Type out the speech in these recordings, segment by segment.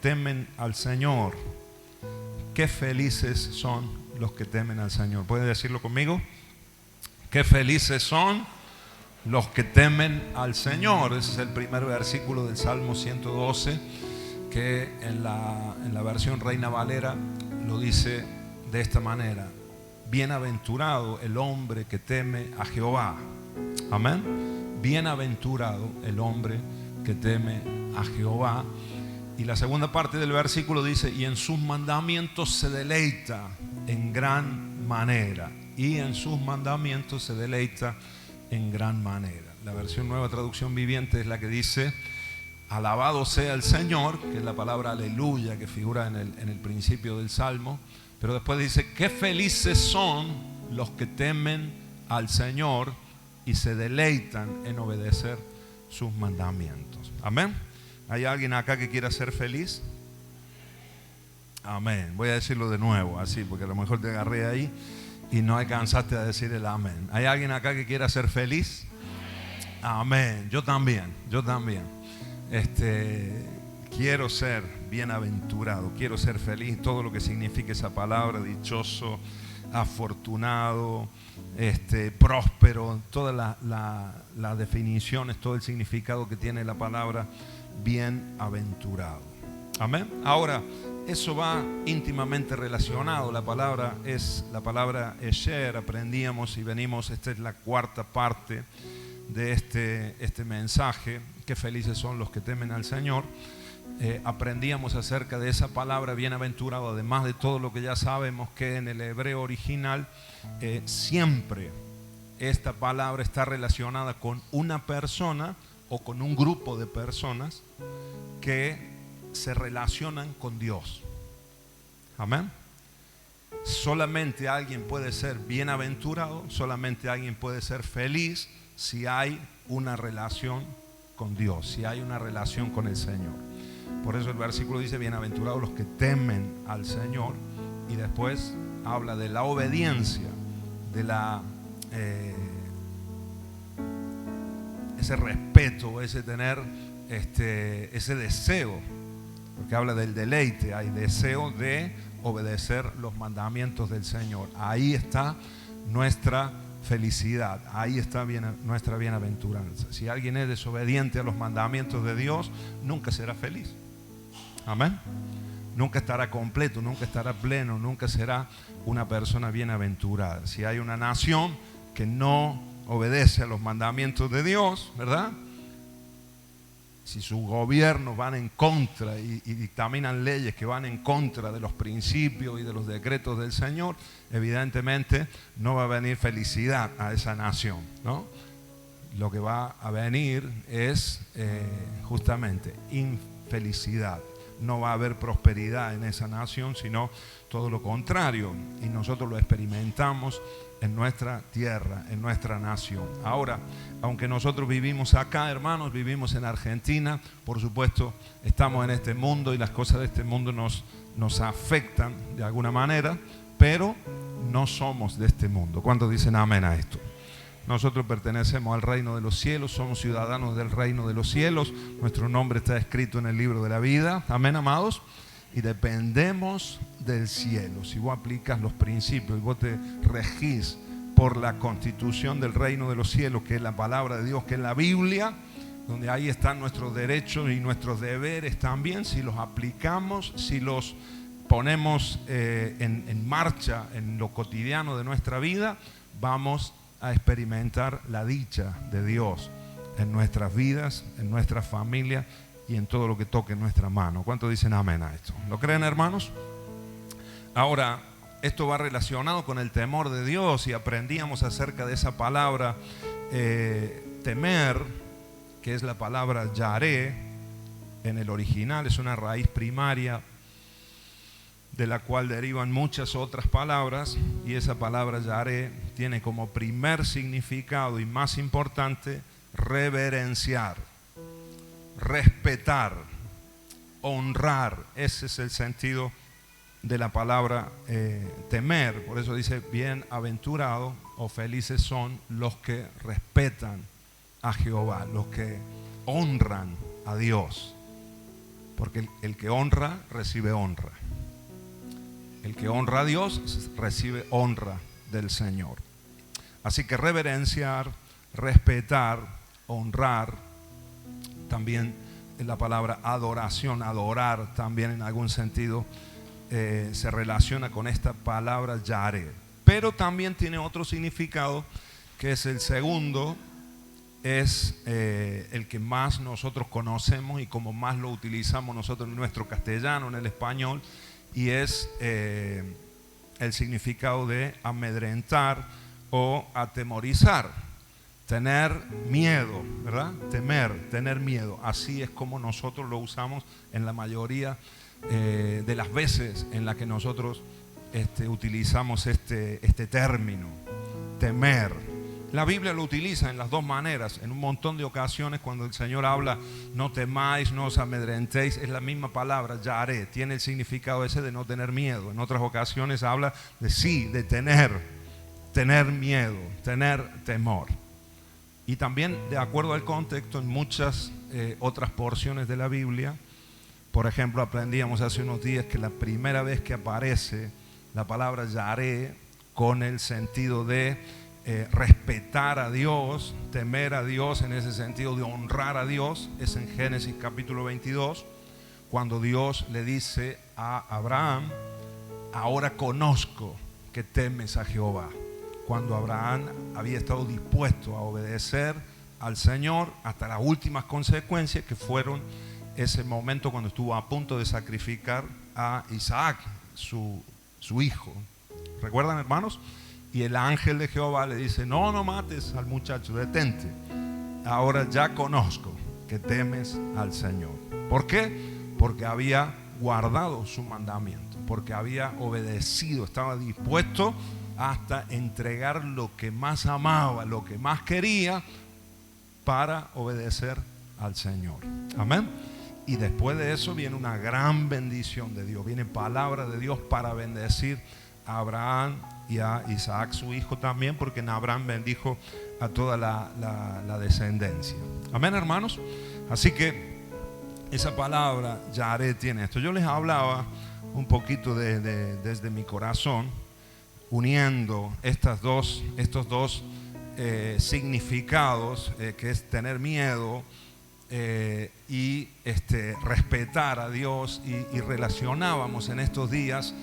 temen al Señor. Qué felices son los que temen al Señor. ¿Puede decirlo conmigo? Qué felices son los que temen al Señor. Ese es el primer versículo del Salmo 112, que en la versión Reina Valera lo dice de esta manera: bienaventurado el hombre que teme a Jehová. Amén. Bienaventurado el hombre que teme a Jehová. Y la segunda parte del versículo dice: y en sus mandamientos se deleita en gran manera. Y en sus mandamientos se deleita en gran manera. La versión Nueva Traducción Viviente es la que dice: alabado sea el Señor, que es la palabra aleluya que figura en el principio del Salmo. Pero después dice: qué felices son los que temen al Señor y se deleitan en obedecer sus mandamientos. Amén. ¿Hay alguien acá que quiera ser feliz? Amén. Voy a decirlo de nuevo, así, porque a lo mejor te agarré ahí y no alcanzaste a decir el amén. ¿Hay alguien acá que quiera ser feliz? Amén. Yo también. Quiero ser bienaventurado, quiero ser feliz, todo lo que significa esa palabra: dichoso, afortunado, próspero, todas las definiciones, todo el significado que tiene la palabra bienaventurado. Amén. Ahora, eso va íntimamente relacionado. La palabra Esher. Aprendíamos y venimos, esta es la cuarta parte de este mensaje: qué felices son los que temen al Señor. Aprendíamos acerca de esa palabra bienaventurado, además de todo lo que ya sabemos, que en el hebreo original siempre esta palabra está relacionada con una persona o con un grupo de personas que se relacionan con Dios. Amén. Solamente alguien puede ser bienaventurado, solamente alguien puede ser feliz si hay una relación con Dios, si hay una relación con el Señor. Por eso el versículo dice: bienaventurados los que temen al Señor. Y después habla de la obediencia, de ese respeto, ese tener ese deseo, porque habla del deleite. Hay deseo de obedecer los mandamientos del Señor. Ahí está nuestra felicidad, ahí está nuestra bienaventuranza. Si alguien es desobediente a los mandamientos de Dios, nunca será feliz. Amén. Nunca estará completo, nunca estará pleno, nunca será una persona bienaventurada. Si hay una nación que no obedece a los mandamientos de Dios, ¿verdad? Si sus gobiernos van en contra y dictaminan leyes que van en contra de los principios y de los decretos del Señor, evidentemente no va a venir felicidad a esa nación, ¿no? Lo que va a venir es justamente infelicidad. No va a haber prosperidad en esa nación, sino todo lo contrario. Y nosotros lo experimentamos en nuestra tierra, en nuestra nación. Ahora, aunque nosotros vivimos acá, hermanos, vivimos en Argentina, por supuesto, estamos en este mundo y las cosas de este mundo nos afectan de alguna manera, pero no somos de este mundo. ¿Cuántos dicen amén a esto? Nosotros pertenecemos al reino de los cielos, somos ciudadanos del reino de los cielos, nuestro nombre está escrito en el libro de la vida. Amén, amados. Y dependemos del cielo. Si vos aplicas los principios y vos te regís por la constitución del reino de los cielos, que es la palabra de Dios, que es la Biblia, donde ahí están nuestros derechos y nuestros deberes también, si los aplicamos, si los ponemos en marcha en lo cotidiano de nuestra vida, vamos a experimentar la dicha de Dios en nuestras vidas, en nuestras familias y en todo lo que toque en nuestra mano. ¿Cuántos dicen amén a esto? ¿Lo creen, hermanos? Ahora, esto va relacionado con el temor de Dios, y aprendíamos acerca de esa palabra temer, que es la palabra yaré en el original. Es una raíz primaria de la cual derivan muchas otras palabras, y esa palabra yaré tiene como primer significado y más importante reverenciar, respetar, honrar. Ese es el sentido de la palabra temer. Por eso dice: bienaventurado o felices son los que respetan a Jehová, los que honran a Dios. Porque el que honra, recibe honra. El que honra a Dios, recibe honra del Señor. Así que reverenciar, respetar, honrar, también la palabra adoración, adorar también en algún sentido se relaciona con esta palabra yareh. Pero también tiene otro significado, que es el segundo, es el que más nosotros conocemos y como más lo utilizamos nosotros en nuestro castellano, en el español, y es el significado de amedrentar o atemorizar, tener miedo, ¿verdad? Tener miedo. Así es como nosotros lo usamos en la mayoría de las veces en las que nosotros utilizamos este término, temer. La Biblia lo utiliza en las dos maneras, en un montón de ocasiones cuando el Señor habla, no temáis, no os amedrentéis, es la misma palabra, yareh, tiene el significado ese de no tener miedo. En otras ocasiones habla de tener miedo, tener temor. Y también, de acuerdo al contexto, en muchas otras porciones de la Biblia, por ejemplo, aprendíamos hace unos días que la primera vez que aparece la palabra yareh con el sentido de respetar a Dios, temer a Dios en ese sentido de honrar a Dios, es en Génesis capítulo 22, cuando Dios le dice a Abraham, ahora conozco que temes a Jehová. Cuando Abraham había estado dispuesto a obedecer al Señor hasta las últimas consecuencias, que fueron ese momento cuando estuvo a punto de sacrificar a Isaac, su hijo. ¿Recuerdan, hermanos? Y el ángel de Jehová le dice, no mates al muchacho, detente. Ahora ya conozco que temes al Señor. ¿Por qué? Porque había guardado su mandamiento, porque había obedecido, estaba dispuesto hasta entregar lo que más amaba, lo que más quería, para obedecer al Señor. Amén. Y después de eso viene una gran bendición de Dios, viene palabra de Dios para bendecir a Abraham y a Isaac su hijo también, porque en Abraham bendijo a toda la descendencia. Amén, hermanos. Así que esa palabra yareh tiene esto. Yo les hablaba un poquito desde mi corazón, uniendo estos dos significados, que es tener miedo y respetar a Dios, y relacionábamos en estos días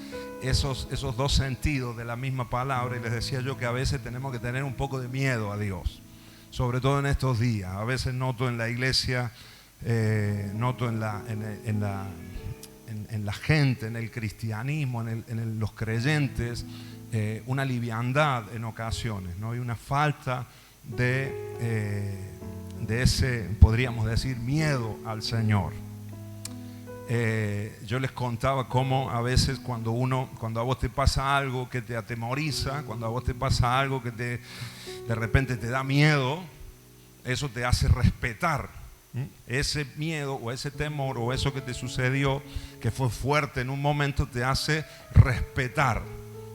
esos dos sentidos de la misma palabra, y les decía yo que a veces tenemos que tener un poco de miedo a Dios, sobre todo en estos días. A veces noto en la iglesia, noto en la gente, en el cristianismo, en los creyentes, una liviandad en ocasiones, ¿no? Hay una falta de ese, podríamos decir, miedo al Señor. Yo les contaba cómo a veces cuando a vos te pasa algo que te atemoriza, cuando a vos te pasa algo que de repente te da miedo, eso te hace respetar ese miedo o ese temor o eso que te sucedió, que fue fuerte en un momento, te hace respetar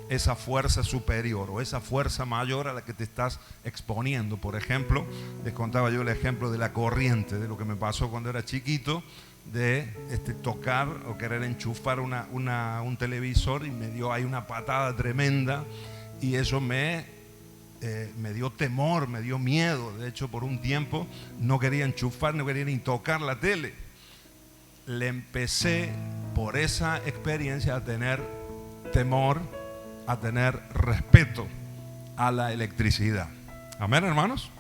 esa fuerza superior o esa fuerza mayor a la que te estás exponiendo. Por ejemplo, les contaba yo el ejemplo de la corriente, de lo que me pasó cuando era chiquito, de tocar o querer enchufar un televisor, y me dio ahí una patada tremenda, y eso me dio temor, me dio miedo. De hecho, por un tiempo no quería enchufar, no quería ni tocar la tele. Le empecé por esa experiencia a tener temor, a tener respeto a la electricidad. Amén, hermanos.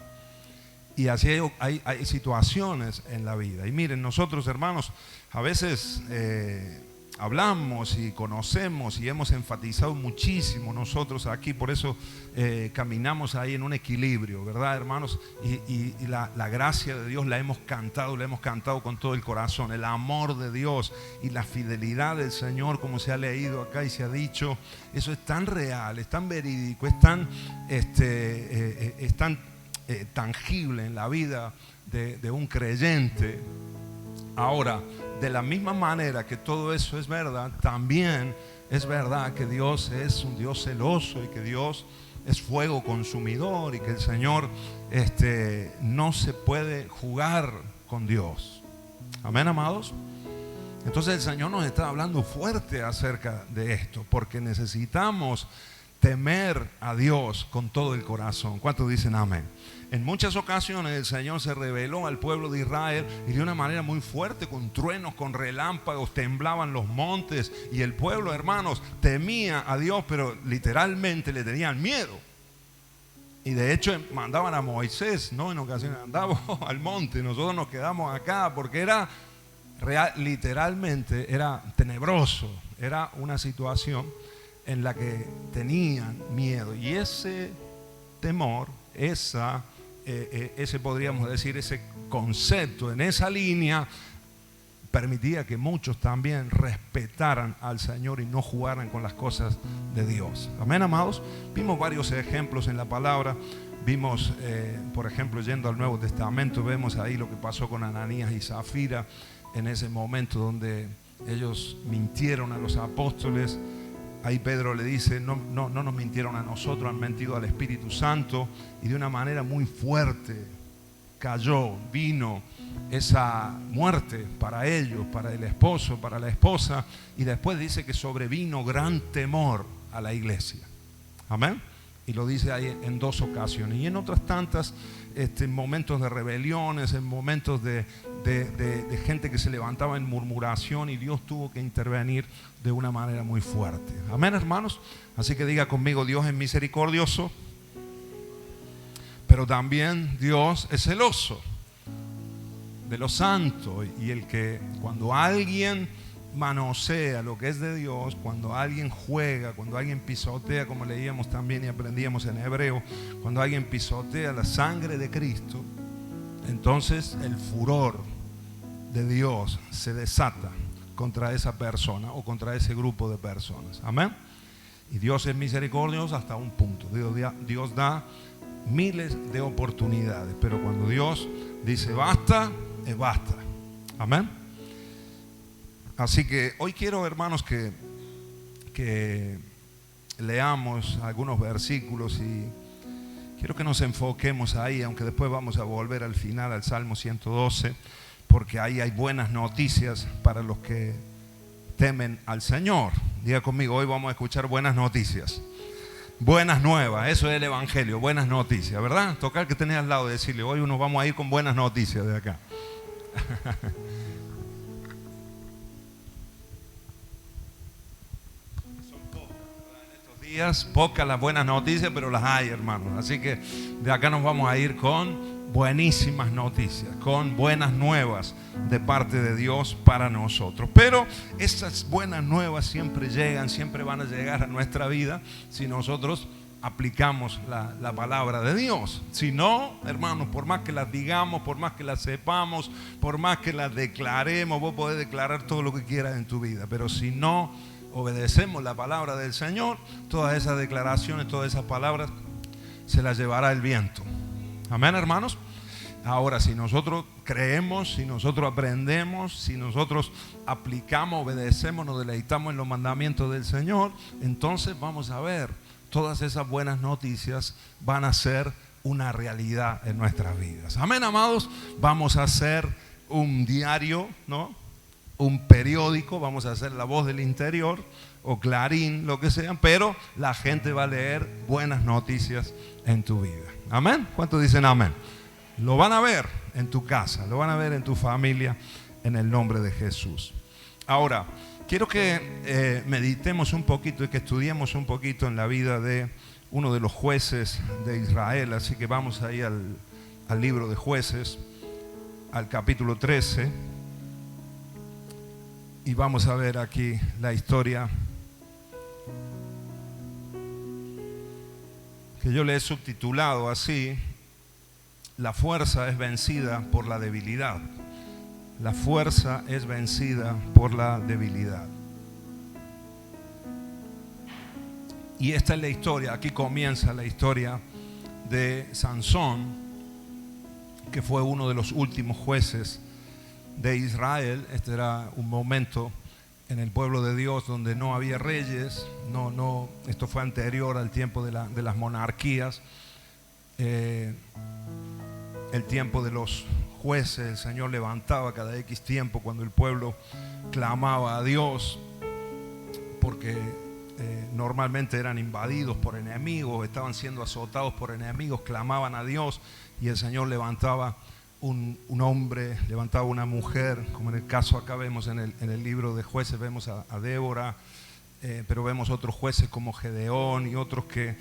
Y así hay situaciones en la vida. Y miren, nosotros, hermanos, a veces hablamos y conocemos y hemos enfatizado muchísimo nosotros aquí, por eso caminamos ahí en un equilibrio, ¿verdad, hermanos? Y la gracia de Dios la hemos cantado con todo el corazón. El amor de Dios y la fidelidad del Señor, como se ha leído acá y se ha dicho, eso es tan real, es tan verídico, es tan tangible en la vida de un creyente. Ahora, de la misma manera que todo eso es verdad, también es verdad que Dios es un Dios celoso y que Dios es fuego consumidor, y que el Señor no se puede jugar con Dios. Amén, amados. Entonces el Señor nos está hablando fuerte acerca de esto, porque necesitamos temer a Dios con todo el corazón. ¿Cuántos dicen amén? En muchas ocasiones el Señor se reveló al pueblo de Israel y de una manera muy fuerte, con truenos, con relámpagos, temblaban los montes y el pueblo, hermanos, temía a Dios, pero literalmente le tenían miedo. Y de hecho mandaban a Moisés, ¿no? En ocasiones andaba al monte, nosotros nos quedamos acá porque era literalmente era tenebroso, era una situación en la que tenían miedo. Y ese temor, ese podríamos decir, ese concepto en esa línea permitía que muchos también respetaran al Señor y no jugaran con las cosas de Dios. Amén, amados. Vimos varios ejemplos en la palabra. Vimos, por ejemplo, yendo al Nuevo Testamento, vemos ahí lo que pasó con Ananías y Zafira en ese momento donde ellos mintieron a los apóstoles. Ahí Pedro le dice, no nos mintieron a nosotros, han mentido al Espíritu Santo. Y de una manera muy fuerte vino esa muerte para ellos, para el esposo, para la esposa. Y después dice que sobrevino gran temor a la iglesia. Amén. Y lo dice ahí en dos ocasiones. Y en otras tantas, en momentos de rebeliones, en momentos de gente que se levantaba en murmuración, y Dios tuvo que intervenir de una manera muy fuerte. Amén, hermanos. Así que diga conmigo: Dios es misericordioso, pero también Dios es celoso de los santos. Y el que cuando alguien manosea lo que es de Dios, cuando alguien juega, cuando alguien pisotea, como leíamos también y aprendíamos en hebreo, cuando alguien pisotea la sangre de Cristo, entonces el furor de Dios se desata contra esa persona o contra ese grupo de personas. Amén. Y Dios es misericordioso hasta un punto. Dios da miles de oportunidades, pero cuando Dios dice basta, es basta. Amén. Así que hoy quiero, hermanos, que leamos algunos versículos y quiero que nos enfoquemos ahí, aunque después vamos a volver al final al Salmo 112, porque ahí hay buenas noticias para los que temen al Señor. Diga conmigo: hoy vamos a escuchar buenas noticias, buenas nuevas. Eso es el Evangelio, buenas noticias, ¿verdad? Tocar que tenés al lado y decirle: hoy nos vamos a ir con buenas noticias de acá. Pocas las buenas noticias, pero las hay, hermanos. Así que de acá nos vamos a ir con buenísimas noticias, con buenas nuevas de parte de Dios para nosotros. Pero esas buenas nuevas siempre llegan, siempre van a llegar a nuestra vida si nosotros aplicamos la palabra de Dios. Si no, hermanos, por más que las digamos, por más que las sepamos, por más que las declaremos, vos podés declarar todo lo que quieras en tu vida, pero si no obedecemos la palabra del Señor, todas esas declaraciones, todas esas palabras se las llevará el viento. Amén, hermanos. Ahora, si nosotros creemos, si nosotros aprendemos, si nosotros aplicamos, obedecemos, nos deleitamos en los mandamientos del Señor, entonces vamos a ver, todas esas buenas noticias van a ser una realidad en nuestras vidas. Amén, amados. Vamos a hacer un diario, ¿no? Un periódico, vamos a hacer La Voz del Interior o Clarín, lo que sea, pero la gente va a leer buenas noticias en tu vida. Amén. ¿Cuántos dicen amén? Lo van a ver en tu casa, lo van a ver en tu familia, en el nombre de Jesús. Ahora, quiero que meditemos un poquito y que estudiemos un poquito en la vida de uno de los jueces de Israel. Así que vamos ahí al libro de Jueces, al capítulo 13. Y vamos a ver aquí la historia que yo le he subtitulado así: la fuerza es vencida por la debilidad. La fuerza es vencida por la debilidad. Y esta es la historia, aquí comienza la historia de Sansón, que fue uno de los últimos jueces de Israel. Este era un momento en el pueblo de Dios donde no había reyes, esto fue anterior al tiempo de las monarquías, el tiempo de los jueces el Señor levantaba cada X tiempo cuando el pueblo clamaba a Dios, porque normalmente eran invadidos por enemigos, estaban siendo azotados por enemigos, clamaban a Dios y el Señor levantaba un hombre, levantaba una mujer, como en el caso acá vemos en el libro de Jueces, vemos a Débora, pero vemos otros jueces como Gedeón y otros que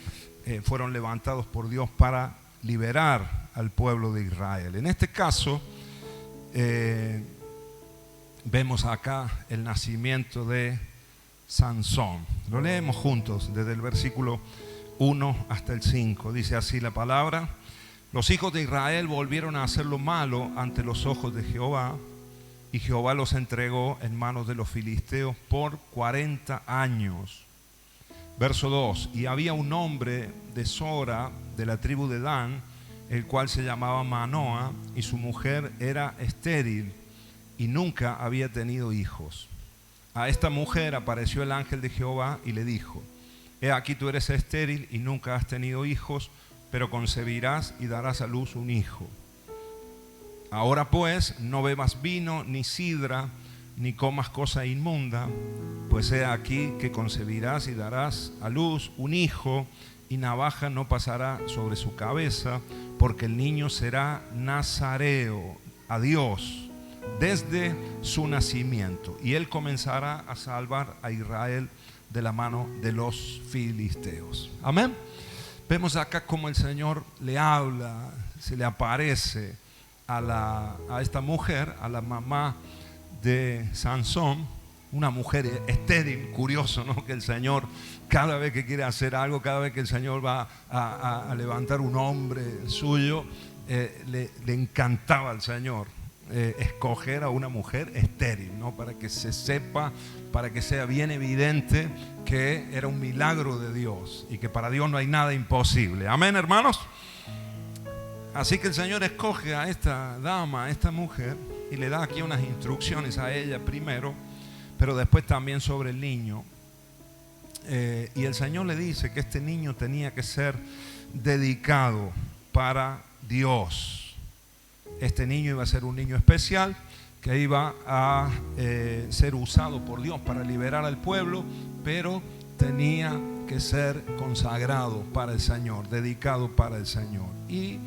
fueron levantados por Dios para liberar al pueblo de Israel. En este caso vemos acá el nacimiento de Sansón. Lo leemos juntos desde el versículo 1 hasta el 5. Dice así la palabra: los hijos de Israel volvieron a hacer lo malo ante los ojos de Jehová, y Jehová los entregó en manos de los filisteos por 40 años. Verso 2: y había un hombre de Sora, de la tribu de Dan, el cual se llamaba Manoa, y su mujer era estéril y nunca había tenido hijos. A esta mujer apareció el ángel de Jehová y le dijo: he aquí, tú eres estéril y nunca has tenido hijos, pero concebirás y darás a luz un hijo. Ahora pues, no bebas vino ni sidra, ni comas cosa inmunda, pues he aquí que concebirás y darás a luz un hijo, y navaja no pasará sobre su cabeza, porque el niño será nazareo a Dios desde su nacimiento, y él comenzará a salvar a Israel de la mano de los filisteos. Amén. Vemos acá cómo el Señor le habla, se le aparece a esta mujer, a la mamá de Sansón, una mujer estéril. Curioso, ¿no? Que el Señor, cada vez que quiere hacer algo, cada vez que el Señor va a levantar un hombre suyo, le encantaba al Señor escoger a una mujer estéril, ¿no? Para que se sepa, para que sea bien evidente que era un milagro de Dios y que para Dios no hay nada imposible. Amén, hermanos. Así que el Señor escoge a esta dama, a esta mujer, y le da aquí unas instrucciones a ella primero, pero después también sobre el niño. Y el Señor le dice que este niño tenía que ser dedicado para Dios. Este niño iba a ser un niño especial que iba a ser usado por Dios para liberar al pueblo, pero tenía que ser consagrado para el Señor, dedicado para el Señor. Y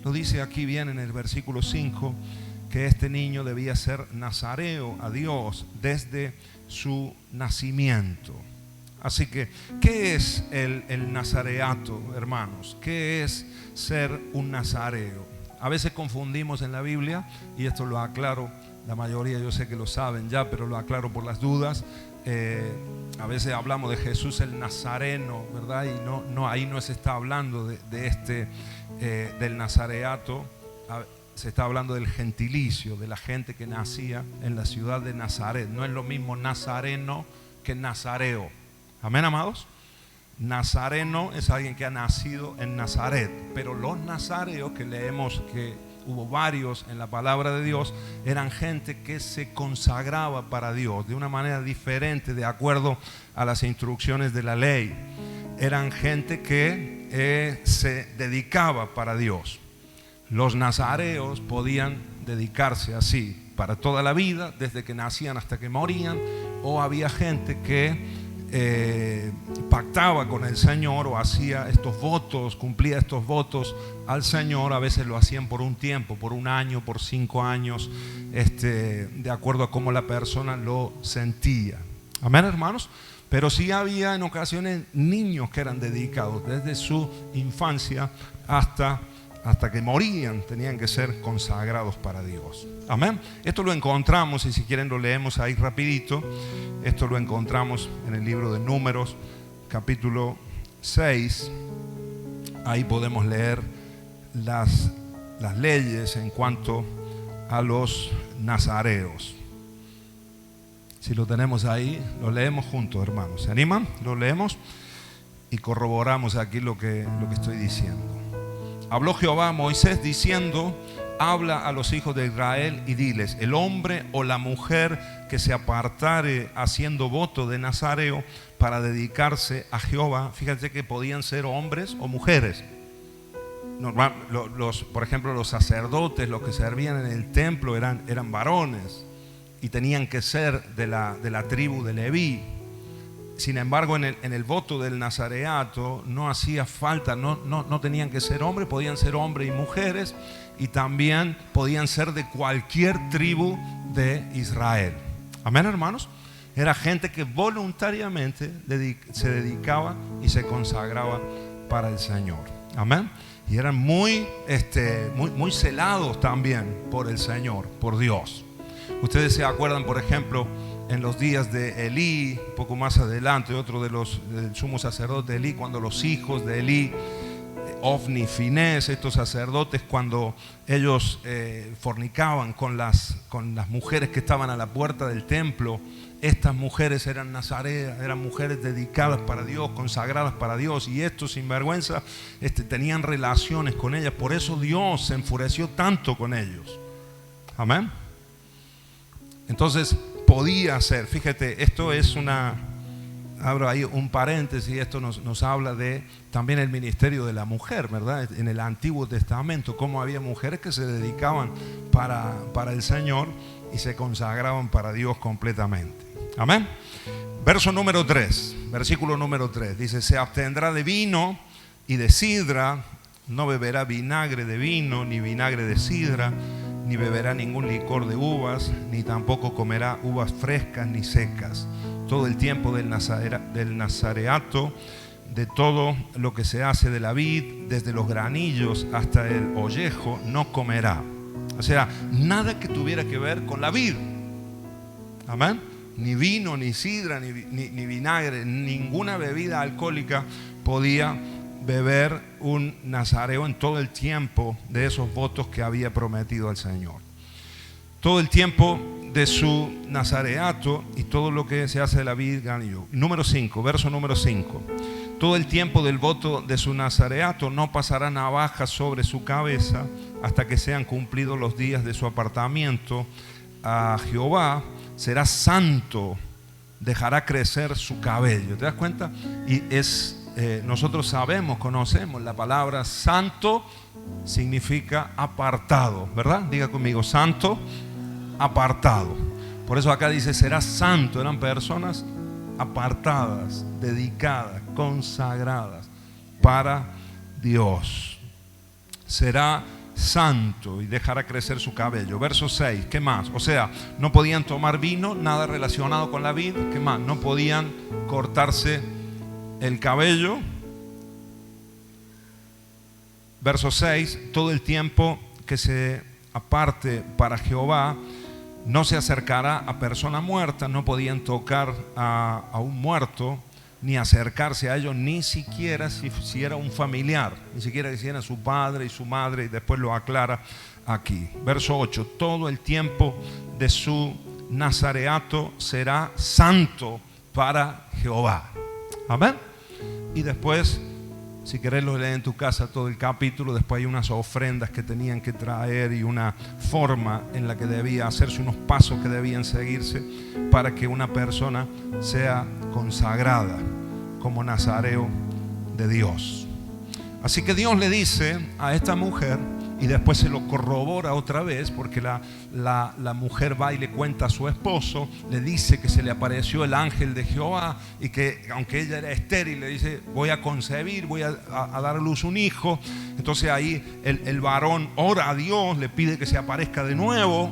lo dice aquí bien en el versículo 5, que este niño debía ser nazareo a Dios desde su nacimiento. Así que, ¿qué es el nazareato, hermanos? ¿Qué es ser un nazareo? A veces confundimos en la Biblia, y esto lo aclaro, la mayoría yo sé que lo saben ya, pero lo aclaro por las dudas. A veces hablamos de Jesús el Nazareno, ¿verdad? Y no, ahí no se está hablando del nazareato, se está hablando del gentilicio, de la gente que nacía en la ciudad de Nazaret. No es lo mismo nazareno que nazareo. Amén, amados. Nazareno es alguien que ha nacido en Nazaret, pero los nazareos que leemos, que hubo varios en la palabra de Dios, eran gente que se consagraba para Dios de una manera diferente, de acuerdo a las instrucciones de la ley. Eran gente que se dedicaba para Dios. Los nazareos podían dedicarse así para toda la vida, desde que nacían hasta que morían, o había gente que pactaba con el Señor o hacía estos votos, cumplía estos votos al Señor. A veces lo hacían por un tiempo, por un año, por 5 años, de acuerdo a cómo la persona lo sentía. Amén, hermanos. Pero sí había en ocasiones niños que eran dedicados desde su infancia hasta que morían, tenían que ser consagrados para Dios. Amén. Esto lo encontramos, y si quieren lo leemos ahí rapidito. Esto lo encontramos en el libro de Números, capítulo 6. Ahí podemos leer las leyes en cuanto a los nazareos. Si lo tenemos ahí, lo leemos juntos, hermanos. ¿Se animan? Lo leemos y corroboramos aquí lo que estoy diciendo. Habló Jehová a Moisés diciendo: habla a los hijos de Israel y diles: el hombre o la mujer que se apartare haciendo voto de nazareo para dedicarse a Jehová. Fíjate que podían ser hombres o mujeres. por ejemplo, los sacerdotes, los que servían en el templo eran varones y tenían que ser de la tribu de Leví. Sin embargo, en el voto del nazareato no hacía falta, no tenían que ser hombres, podían ser hombres y mujeres, y también podían ser de cualquier tribu de Israel. Amén, hermanos. Era gente que voluntariamente se dedicaba y se consagraba para el Señor. Amén. Y eran muy celados también por el Señor, por Dios. Ustedes se acuerdan, por ejemplo, en los días de Elí, un poco más adelante, otro del sumo sacerdote de Elí, cuando los hijos de Elí, Ofni, Finés, estos sacerdotes, cuando ellos fornicaban con las mujeres que estaban a la puerta del templo, estas mujeres eran nazareas, eran mujeres dedicadas para Dios, consagradas para Dios, y estos sinvergüenza tenían relaciones con ellas. Por eso Dios se enfureció tanto con ellos. Amén. Entonces podía ser, fíjate, esto es abro ahí un paréntesis, esto nos habla de también el ministerio de la mujer, ¿verdad? En el Antiguo Testamento, cómo había mujeres que se dedicaban para el Señor y se consagraban para Dios completamente. Amén. Verso número 3, versículo número 3, dice: se abstendrá de vino y de sidra, no beberá vinagre de vino ni vinagre de sidra, ni beberá ningún licor de uvas, ni tampoco comerá uvas frescas ni secas. Todo el tiempo del nazareato, de todo lo que se hace de la vid, desde los granillos hasta el ollejo, no comerá. O sea, nada que tuviera que ver con la vid. Amén. Ni vino, ni sidra, ni vinagre, ninguna bebida alcohólica podía beber un nazareo en todo el tiempo de esos votos que había prometido al Señor. Todo el tiempo de su nazareato y todo lo que se hace de la vid, granillo. Número 5, verso número 5. Todo el tiempo del voto de su nazareato no pasará navaja sobre su cabeza hasta que sean cumplidos los días de su apartamiento a Jehová. Será santo, dejará crecer su cabello. ¿Te das cuenta? Y nosotros conocemos la palabra santo, significa apartado, ¿verdad? Diga conmigo, santo, apartado. Por eso acá dice: será santo. Eran personas apartadas, dedicadas, consagradas para Dios. Será santo y dejará crecer su cabello. Verso 6, ¿qué más? O sea, no podían tomar vino, nada relacionado con la vid. ¿Qué más? No podían cortarse el cabello. Verso 6, todo el tiempo que se aparte para Jehová, no se acercará a persona muerta. No podían tocar a un muerto, ni acercarse a ellos, ni siquiera si era un familiar, ni siquiera si era su padre y su madre, y después lo aclara aquí. Verso 8, todo el tiempo de su nazareato será santo para Jehová. Amén. Y después, si querés lo lees en tu casa todo el capítulo. Después hay unas ofrendas que tenían que traer y una forma en la que debía hacerse, unos pasos que debían seguirse para que una persona sea consagrada como nazareo de Dios. Así que Dios le dice a esta mujer, y después se lo corrobora otra vez, porque la mujer va y le cuenta a su esposo, le dice que se le apareció el ángel de Jehová y que aunque ella era estéril, le dice: voy a concebir, voy a dar a luz un hijo. Entonces ahí el varón ora a Dios, le pide que se aparezca de nuevo,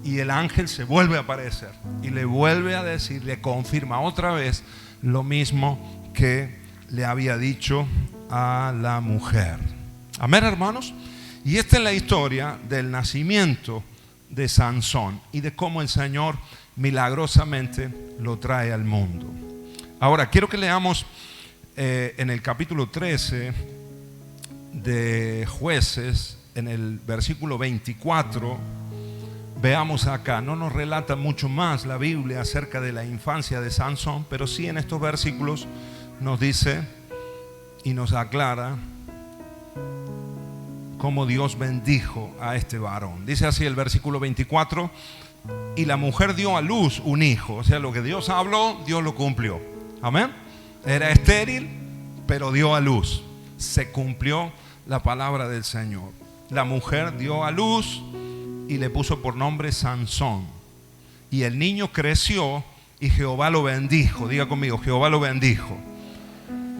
y el ángel se vuelve a aparecer y le vuelve a decir, le confirma otra vez lo mismo que le había dicho a la mujer. Amén, hermanos. Y esta es la historia del nacimiento de Sansón y de cómo el Señor milagrosamente lo trae al mundo. Ahora quiero que leamos en el capítulo 13 de Jueces, en el versículo 24. Veamos acá, no nos relata mucho más la Biblia acerca de la infancia de Sansón, pero sí en estos versículos nos dice y nos aclara cómo Dios bendijo a este varón. Dice así el versículo 24: y la mujer dio a luz un hijo. O sea, lo que Dios habló, Dios lo cumplió. Amén. Era estéril, pero dio a luz. Se cumplió la palabra del Señor. La mujer dio a luz y le puso por nombre Sansón. Y el niño creció y Jehová lo bendijo. Diga conmigo, Jehová lo bendijo.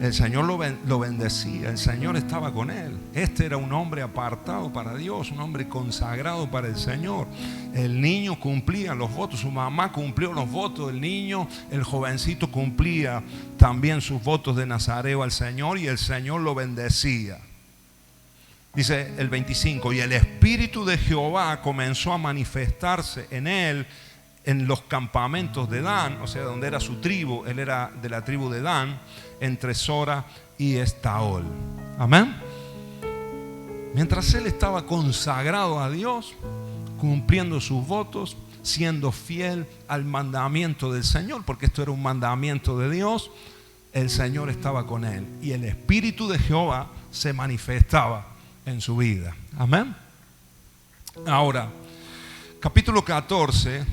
El Señor lo bendecía, el Señor estaba con él. Este era un hombre apartado para Dios, un hombre consagrado para el Señor. El niño cumplía los votos, su mamá cumplió los votos del niño, el jovencito cumplía también sus votos de nazareo al Señor y el Señor lo bendecía. Dice el 25, y el Espíritu de Jehová comenzó a manifestarse en él en los campamentos de Dan, o sea, donde era su tribu. Él era de la tribu de Dan, entre Sora y Estaol. Amén. Mientras él estaba consagrado a Dios, cumpliendo sus votos, siendo fiel al mandamiento del Señor, porque esto era un mandamiento de Dios, el Señor estaba con él y el Espíritu de Jehová se manifestaba en su vida. Amén. Ahora, capítulo 14,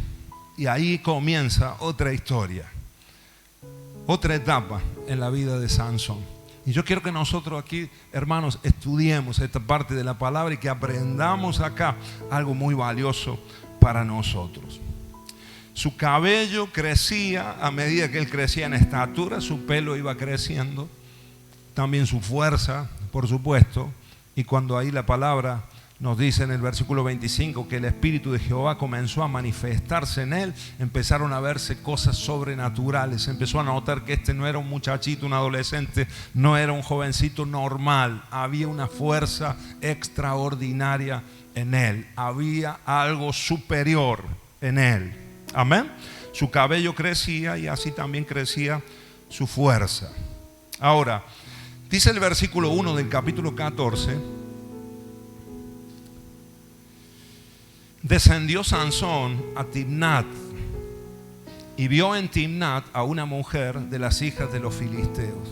y ahí comienza otra historia, otra etapa en la vida de Sansón. Y yo quiero que nosotros aquí, hermanos, estudiemos esta parte de la palabra y que aprendamos acá algo muy valioso para nosotros. Su cabello crecía a medida que él crecía en estatura, su pelo iba creciendo, también su fuerza, por supuesto. Y cuando ahí la palabra nos dice en el versículo 25 que el Espíritu de Jehová comenzó a manifestarse en él, empezaron a verse cosas sobrenaturales. Empezó a notar que este no era un muchachito, un adolescente, no era un jovencito normal. Había una fuerza extraordinaria en él. Había algo superior en él. Amén. Su cabello crecía y así también crecía su fuerza. Ahora, dice el versículo 1 del capítulo 14. Descendió Sansón a Timnat y vio en Timnat a una mujer de las hijas de los filisteos.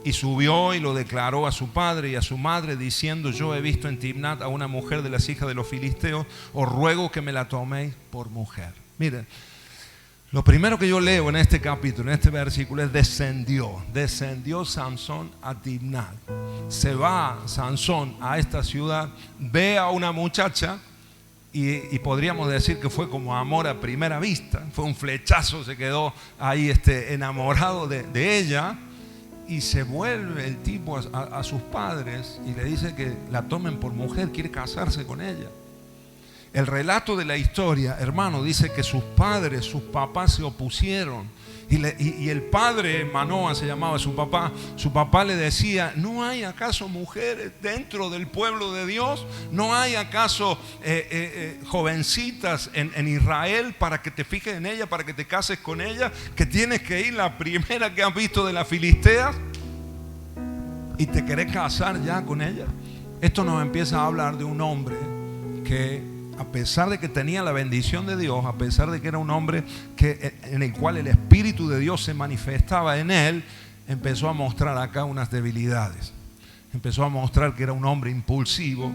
Y subió y lo declaró a su padre y a su madre, diciendo: yo he visto en Timnat a una mujer de las hijas de los filisteos, os ruego que me la toméis por mujer. Miren, lo primero que yo leo en este capítulo, en este versículo, es descendió Sansón a Timnat. Se va Sansón a esta ciudad, ve a una muchacha. Y podríamos decir que fue como amor a primera vista. Fue un flechazo, se quedó ahí enamorado de ella. Y se vuelve el tipo a sus padres y le dice que la tomen por mujer, quiere casarse con ella. El relato de la historia, hermano, dice que sus padres, sus papás se opusieron. Y el padre, Manoa se llamaba su papá le decía: ¿no hay acaso mujeres dentro del pueblo de Dios? ¿No hay acaso jovencitas en Israel para que te fijes en ella, para que te cases con ella? Que tienes que ir la primera que has visto de las filisteas y te querés casar ya con ella. Esto nos empieza a hablar de un hombre que, a pesar de que tenía la bendición de Dios, a pesar de que era un hombre en el cual el Espíritu de Dios se manifestaba en él, empezó a mostrar acá unas debilidades. Empezó a mostrar que era un hombre impulsivo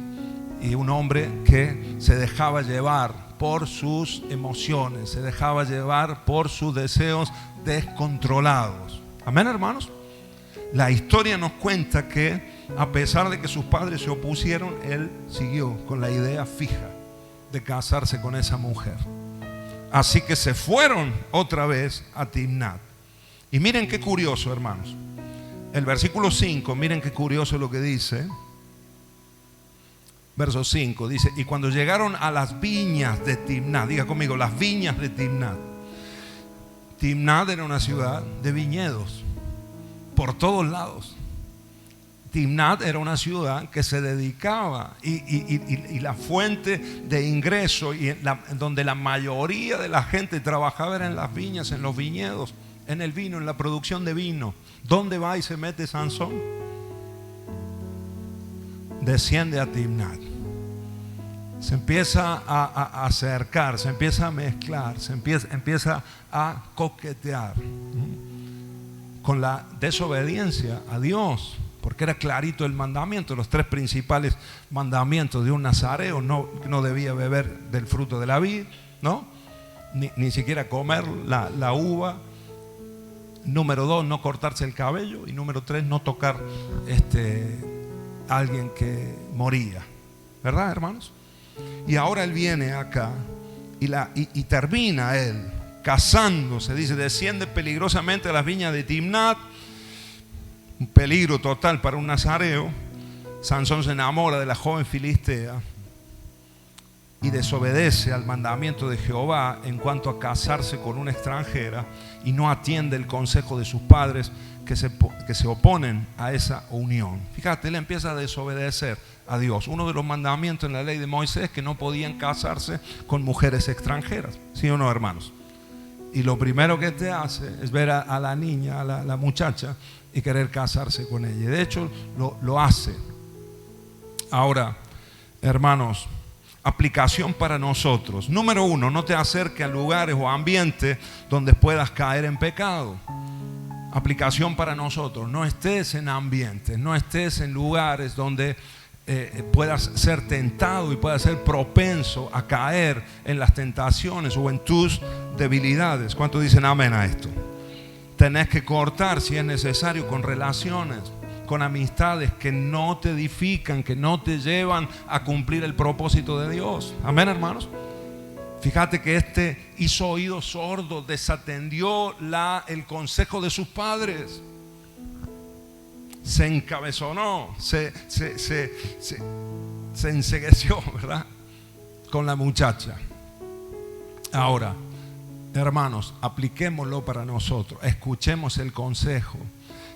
y un hombre que se dejaba llevar por sus emociones, se dejaba llevar por sus deseos descontrolados. Amén, hermanos. La historia nos cuenta que, a pesar de que sus padres se opusieron, él siguió con la idea fija de casarse con esa mujer. Así que se fueron otra vez a Timnat. Y miren qué curioso, hermanos. El versículo 5, miren qué curioso lo que dice. Verso 5 dice: y cuando llegaron a las viñas de Timnat, diga conmigo, las viñas de Timnat. Timnat era una ciudad de viñedos por todos lados. Timnat era una ciudad que se dedicaba y la fuente de ingreso donde la mayoría de la gente trabajaba era en las viñas, en los viñedos, en el vino, en la producción de vino. ¿Dónde va y se mete Sansón? Desciende a Timnat. Se empieza a acercar, se empieza a mezclar, empieza a coquetear con la desobediencia a Dios. Porque era clarito el mandamiento, los tres principales mandamientos de un nazareo: no debía beber del fruto de la vid, ¿no? Ni siquiera comer la uva. Número 2, no cortarse el cabello. Y número 3, no tocar alguien que moría, ¿verdad, hermanos? Y ahora él viene acá y termina él casándose. Dice, desciende peligrosamente a las viñas de Timnat. Un peligro total para un nazareo. Sansón se enamora de la joven filistea y desobedece al mandamiento de Jehová en cuanto a casarse con una extranjera, y no atiende el consejo de sus padres que se oponen a esa unión. Fíjate, él empieza a desobedecer a Dios. Uno de los mandamientos en la ley de Moisés es que no podían casarse con mujeres extranjeras. ¿Sí o no, hermanos? Y lo primero que te hace es ver a la niña, a la muchacha, y querer casarse con ella. Y de hecho lo hace. Ahora, hermanos, aplicación para nosotros. Número 1, no te acerques a lugares o ambientes donde puedas caer en pecado. Aplicación para nosotros: no estés en ambientes, no estés en lugares donde puedas ser tentado y puedas ser propenso a caer en las tentaciones o en tus debilidades. ¿Cuántos dicen amén a esto? Tenés que cortar, si es necesario, con relaciones, con amistades que no te edifican, que no te llevan a cumplir el propósito de Dios. Amén, hermanos. Fíjate que este hizo oídos sordos, desatendió el consejo de sus padres, se encabezonó, se encegueció, ¿verdad?, con la muchacha. Ahora, hermanos, apliquémoslo para nosotros. Escuchemos el consejo.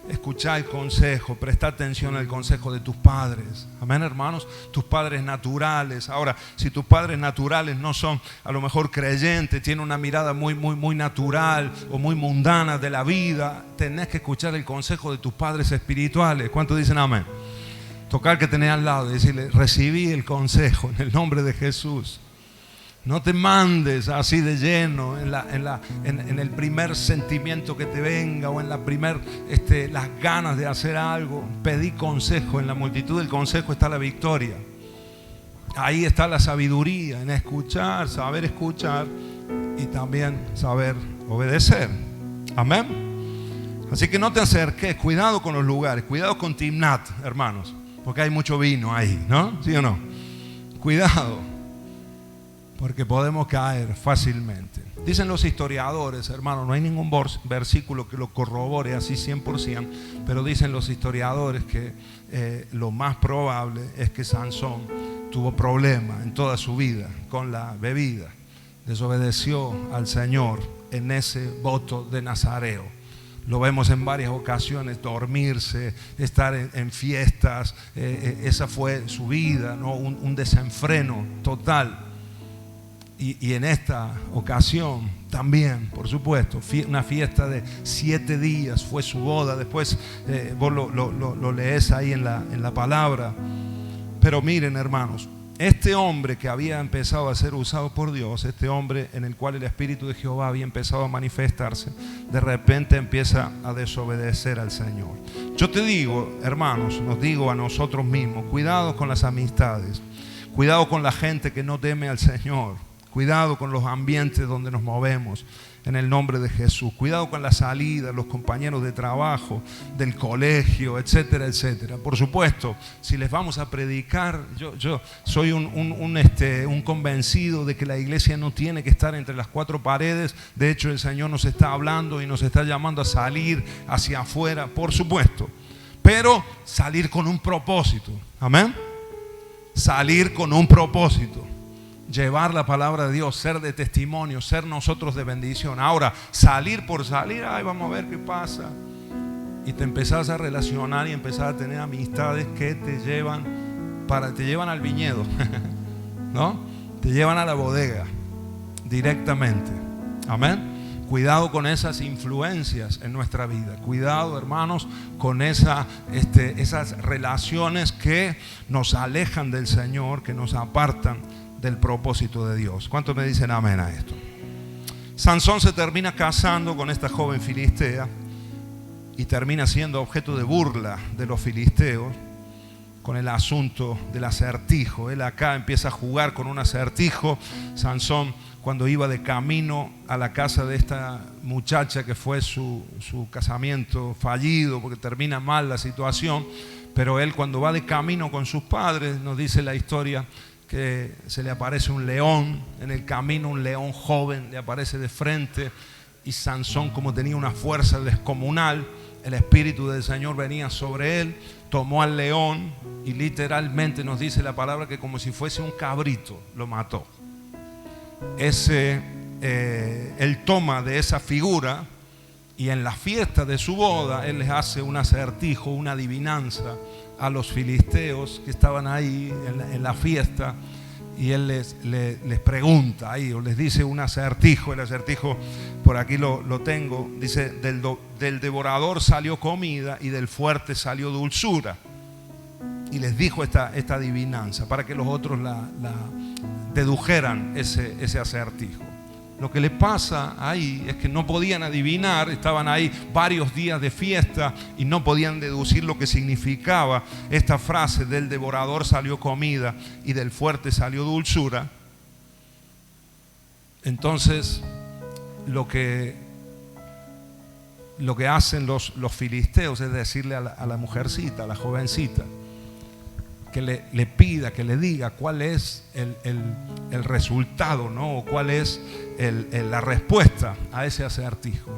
Escucha el consejo, presta atención al consejo de tus padres. Amén, hermanos. Tus padres naturales. Ahora, si tus padres naturales no son a lo mejor creyentes, tienen una mirada muy natural o muy mundana de la vida, tenés que escuchar el consejo de tus padres espirituales. ¿Cuántos dicen amén? Tocar que tenés al lado y decirle: recibí el consejo en el nombre de Jesús. No te mandes así de lleno en el primer sentimiento que te venga, o en las ganas de hacer algo. Pedí consejo. En la multitud del consejo está la victoria. Ahí está la sabiduría, en escuchar, saber escuchar y también saber obedecer. Amén. Así que no te acerques. Cuidado con los lugares. Cuidado con Timnat, hermanos, porque hay mucho vino ahí, ¿no? ¿Sí o no? Cuidado, porque podemos caer fácilmente. Dicen los historiadores, hermano, no hay ningún versículo que lo corrobore así 100%, pero dicen los historiadores que lo más probable es que Sansón tuvo problemas en toda su vida con la bebida. Desobedeció al Señor en ese voto de nazareo. Lo vemos en varias ocasiones: dormirse, estar en fiestas. Esa fue su vida, ¿no? Un desenfreno total. Y en esta ocasión también, por supuesto, una fiesta de 7 días fue su boda. Después vos lo lees ahí en la palabra. Pero miren, hermanos, este hombre que había empezado a ser usado por Dios, este hombre en el cual el Espíritu de Jehová había empezado a manifestarse, de repente empieza a desobedecer al Señor. Yo te digo, hermanos, nos digo a nosotros mismos: cuidado con las amistades, cuidado con la gente que no teme al Señor. Cuidado con los ambientes donde nos movemos, en el nombre de Jesús. Cuidado con la salida, los compañeros de trabajo, del colegio, etcétera, etcétera. Por supuesto, si les vamos a predicar, yo soy un convencido de que la iglesia no tiene que estar entre las 4 paredes. De hecho, el Señor nos está hablando y nos está llamando a salir hacia afuera, por supuesto. Pero salir con un propósito. Amén. Salir con un propósito. Llevar la palabra de Dios, ser de testimonio, ser nosotros de bendición. Ahora, salir por salir, ay, vamos a ver qué pasa. Y te empezás a relacionar y empezás a tener amistades que te llevan al viñedo, ¿no? Te llevan a la bodega directamente. Amén. Cuidado con esas influencias en nuestra vida. Cuidado, hermanos, con esas relaciones que nos alejan del Señor, que nos apartan del propósito de Dios. ¿Cuántos me dicen amén a esto? Sansón se termina casando con esta joven filistea y termina siendo objeto de burla de los filisteos. con el asunto del acertijo. Él acá empieza a jugar con un acertijo. Sansón, cuando iba de camino a la casa de esta muchacha que fue su casamiento fallido, porque termina mal la situación, pero él cuando va de camino con sus padres, nos dice la historia que se le aparece un león en el camino, un león joven le aparece de frente, y Sansón, como tenía una fuerza descomunal, el Espíritu del Señor venía sobre él, tomó al león y literalmente nos dice la palabra que como si fuese un cabrito lo mató. Él toma de esa figura y en la fiesta de su boda él les hace un acertijo, una adivinanza a los filisteos que estaban ahí en la fiesta, y él les pregunta ahí, o les dice un acertijo. El acertijo por aquí lo tengo, dice: del devorador salió comida y del fuerte salió dulzura. Y les dijo esta adivinanza para que los otros la dedujeran ese acertijo. Lo que le pasa ahí es que no podían adivinar, estaban ahí varios días de fiesta y no podían deducir lo que significaba esta frase: del devorador salió comida y del fuerte salió dulzura. Entonces lo que hacen los filisteos es decirle a la mujercita, a la jovencita, que le pida, que le diga cuál es el resultado, ¿no? O cuál es la respuesta a ese acertijo.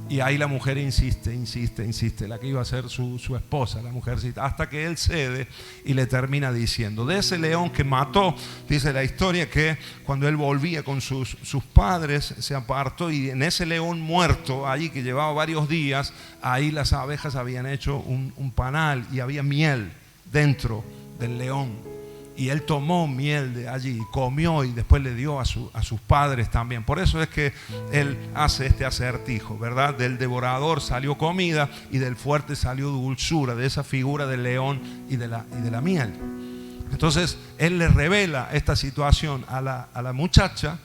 Y ahí la mujer insiste, la que iba a ser su esposa, la mujercita, hasta que él cede y le termina diciendo: de ese león que mató, dice la historia que cuando él volvía con sus padres se apartó, y en ese león muerto, allí que llevaba varios días, ahí las abejas habían hecho un panal y había miel dentro del león, y él tomó miel de allí y comió, y después le dio a sus padres también. Por eso es que él hace este acertijo, ¿verdad? Del devorador salió comida y del fuerte salió dulzura, de esa figura del león y de la miel. Entonces él le revela esta situación a la muchacha,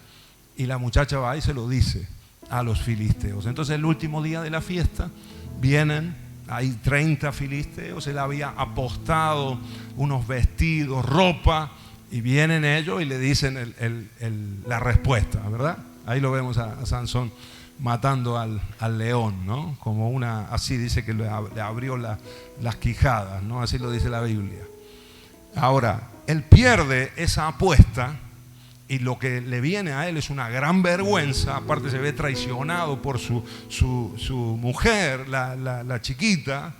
y la muchacha va y se lo dice a los filisteos. Entonces el último día de la fiesta vienen. Hay 30 filisteos, él había apostado unos vestidos, ropa, y vienen ellos y le dicen la respuesta, ¿verdad? Ahí lo vemos a Sansón matando al león, ¿no? Como así dice que le abrió las quijadas, ¿no? Así lo dice la Biblia. Ahora, él pierde esa apuesta, y lo que le viene a él es una gran vergüenza. Aparte se ve traicionado por su mujer, la chiquita.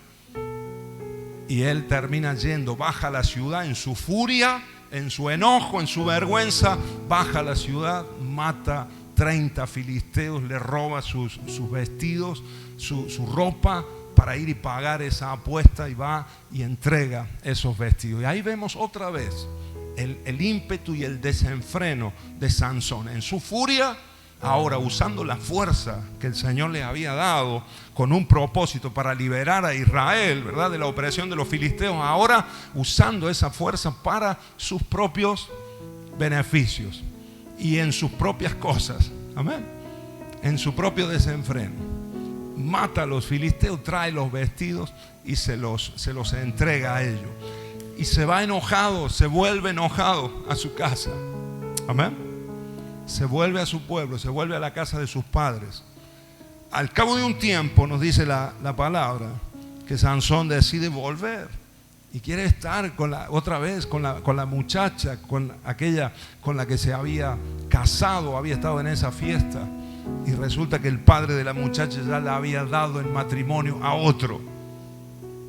Y él termina yendo, baja a la ciudad en su furia, en su enojo, en su vergüenza. Baja a la ciudad, mata 30 filisteos, le roba sus vestidos, su ropa, para ir y pagar esa apuesta, y va y entrega esos vestidos. Y ahí vemos otra vez el ímpetu y el desenfreno de Sansón en su furia, ahora usando la fuerza que el Señor le había dado con un propósito para liberar a Israel, ¿verdad?, de la opresión de los filisteos, ahora usando esa fuerza para sus propios beneficios y en sus propias cosas. Amén. En su propio desenfreno mata a los filisteos, trae los vestidos y se los entrega a ellos. Y se va enojado, se vuelve enojado a su casa. Amén. Se vuelve a su pueblo, se vuelve a la casa de sus padres. Al cabo de un tiempo, nos dice la palabra, que Sansón decide volver y quiere estar otra vez con la muchacha, con aquella con la que se había casado, había estado en esa fiesta. Y resulta que el padre de la muchacha ya la había dado en matrimonio a otro,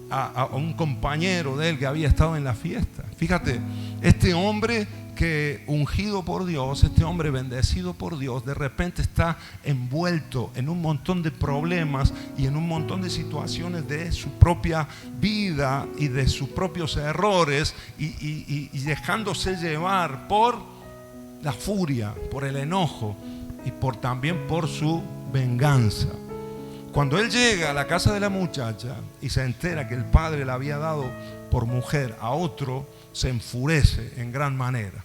a un compañero de él que había estado en la fiesta. Fíjate, este hombre que ungido por Dios, este hombre bendecido por Dios, de repente está envuelto en un montón de problemas y en un montón de situaciones de su propia vida y de sus propios errores, y dejándose llevar por la furia, por el enojo y también por su venganza. Cuando él llega a la casa de la muchacha y se entera que el padre la había dado por mujer a otro, se enfurece en gran manera.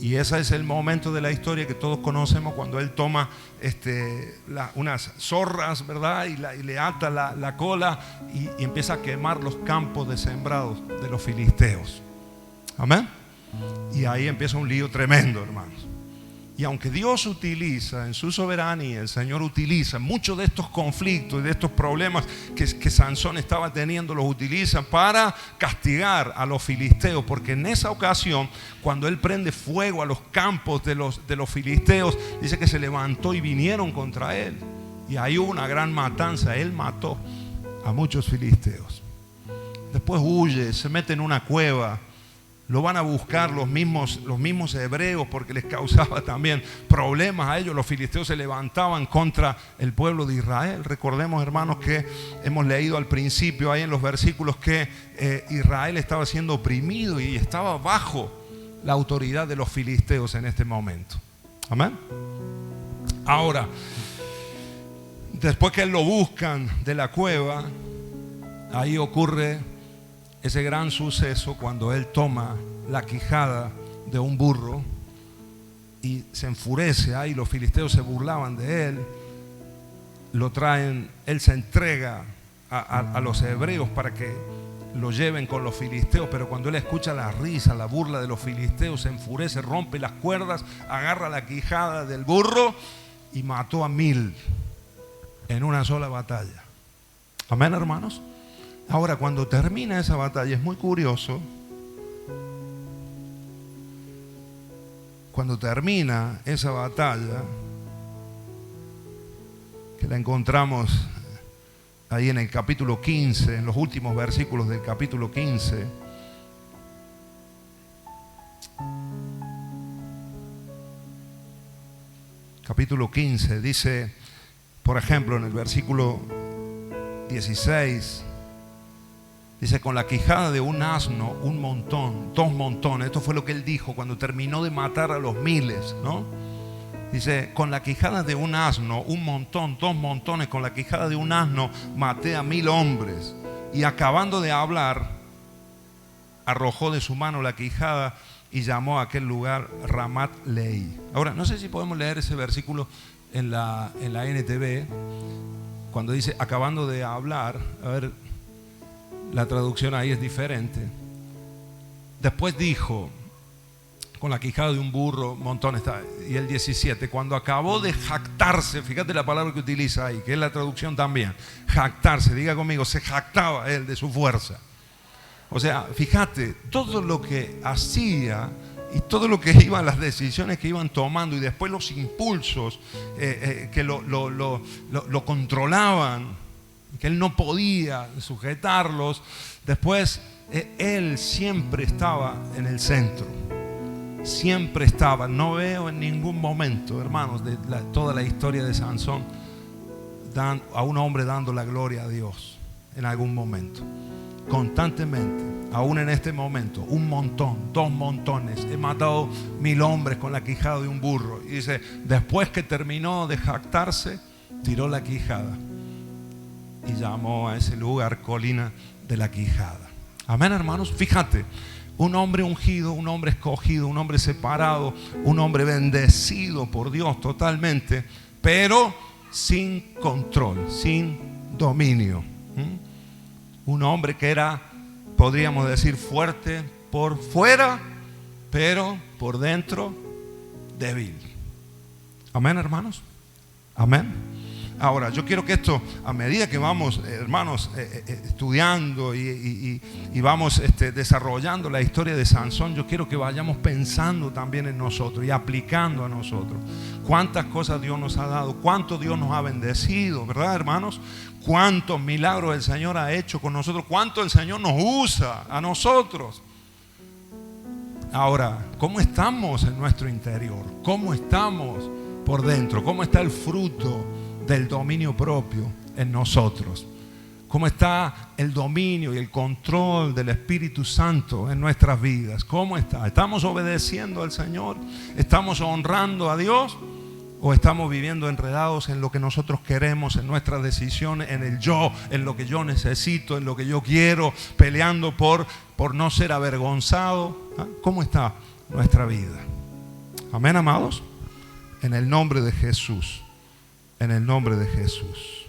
Y ese es el momento de la historia que todos conocemos, cuando él toma unas zorras, ¿verdad? Y le ata la cola y empieza a quemar los campos de sembrados de los filisteos. Amén. Y ahí empieza un lío tremendo, hermanos. Y aunque Dios utiliza en su soberanía, el Señor utiliza muchos de estos conflictos y de estos problemas que Sansón estaba teniendo, los utiliza para castigar a los filisteos. Porque en esa ocasión, cuando él prende fuego a los campos de los filisteos, dice que se levantó y vinieron contra él. Y ahí hubo una gran matanza. Él mató a muchos filisteos. Después huye, se mete en una cueva. Lo van a buscar los mismos hebreos, porque les causaba también problemas a ellos. Los filisteos se levantaban contra el pueblo de Israel. Recordemos, hermanos, que hemos leído al principio ahí en los versículos que Israel estaba siendo oprimido y estaba bajo la autoridad de los filisteos en este momento. Amén. Ahora, después que lo buscan de la cueva, ahí ocurre ese gran suceso cuando él toma la quijada de un burro y se enfurece. Ahí los filisteos se burlaban de él, lo traen, él se entrega a los hebreos para que lo lleven con los filisteos, pero cuando él escucha la risa, la burla de los filisteos, se enfurece, rompe las cuerdas, agarra la quijada del burro y mató a 1000 en una sola batalla. Amén, hermanos. Ahora, cuando termina esa batalla, es muy curioso. Cuando termina esa batalla, que la encontramos ahí en el capítulo 15, en los últimos versículos del capítulo 15. Capítulo 15 dice, por ejemplo, en el versículo 16, dice: con la quijada de un asno, un montón, 2 montones. Esto fue lo que él dijo cuando terminó de matar a los miles, ¿no? Dice: con la quijada de un asno, un montón, 2 montones. Con la quijada de un asno maté a 1000 hombres. Y acabando de hablar, arrojó de su mano la quijada y llamó a aquel lugar Ramat Lehi. Ahora, no sé si podemos leer ese versículo en la NTV, cuando dice acabando de hablar. A ver, la traducción ahí es diferente. Después dijo: con la quijada de un burro, montón está. Y el 17, cuando acabó de jactarse, fíjate la palabra que utiliza ahí, que es la traducción también, jactarse, diga conmigo, se jactaba él de su fuerza. O sea, fíjate, todo lo que hacía y todo lo que iban, las decisiones que iban tomando, y después los impulsos que lo controlaban, que él no podía sujetarlos. Después él siempre estaba en el centro, siempre estaba. No veo en ningún momento, hermanos, de toda la historia de Sansón, a un hombre dando la gloria a Dios en algún momento. Constantemente, aún en este momento, un montón, 2 montones. He matado 1000 hombres con la quijada de un burro. Y dice, después que terminó de jactarse, tiró la quijada y llamó a ese lugar colina de la quijada. Amén, hermanos. Fíjate, un hombre ungido, un hombre escogido, un hombre separado, un hombre bendecido por Dios totalmente, pero sin control, sin dominio. Un hombre que era, podríamos decir, fuerte por fuera, pero por dentro débil. Amén, hermanos. Amén. Ahora, yo quiero que esto, a medida que vamos, hermanos, estudiando y vamos desarrollando la historia de Sansón, yo quiero que vayamos pensando también en nosotros y aplicando a nosotros. Cuántas cosas Dios nos ha dado, cuánto Dios nos ha bendecido, ¿verdad, hermanos? Cuántos milagros el Señor ha hecho con nosotros, cuánto el Señor nos usa a nosotros. Ahora, ¿cómo estamos en nuestro interior? ¿Cómo estamos por dentro? ¿Cómo está el fruto del dominio propio en nosotros? ¿Cómo está el dominio y el control del Espíritu Santo en nuestras vidas? ¿Cómo está? ¿Estamos obedeciendo al Señor? ¿Estamos honrando a Dios? ¿O estamos viviendo enredados en lo que nosotros queremos, en nuestras decisiones, en el yo, en lo que yo necesito, en lo que yo quiero, peleando por no ser avergonzado? ¿Cómo está nuestra vida. Amén, amados. En el nombre de Jesús. En el nombre de Jesús.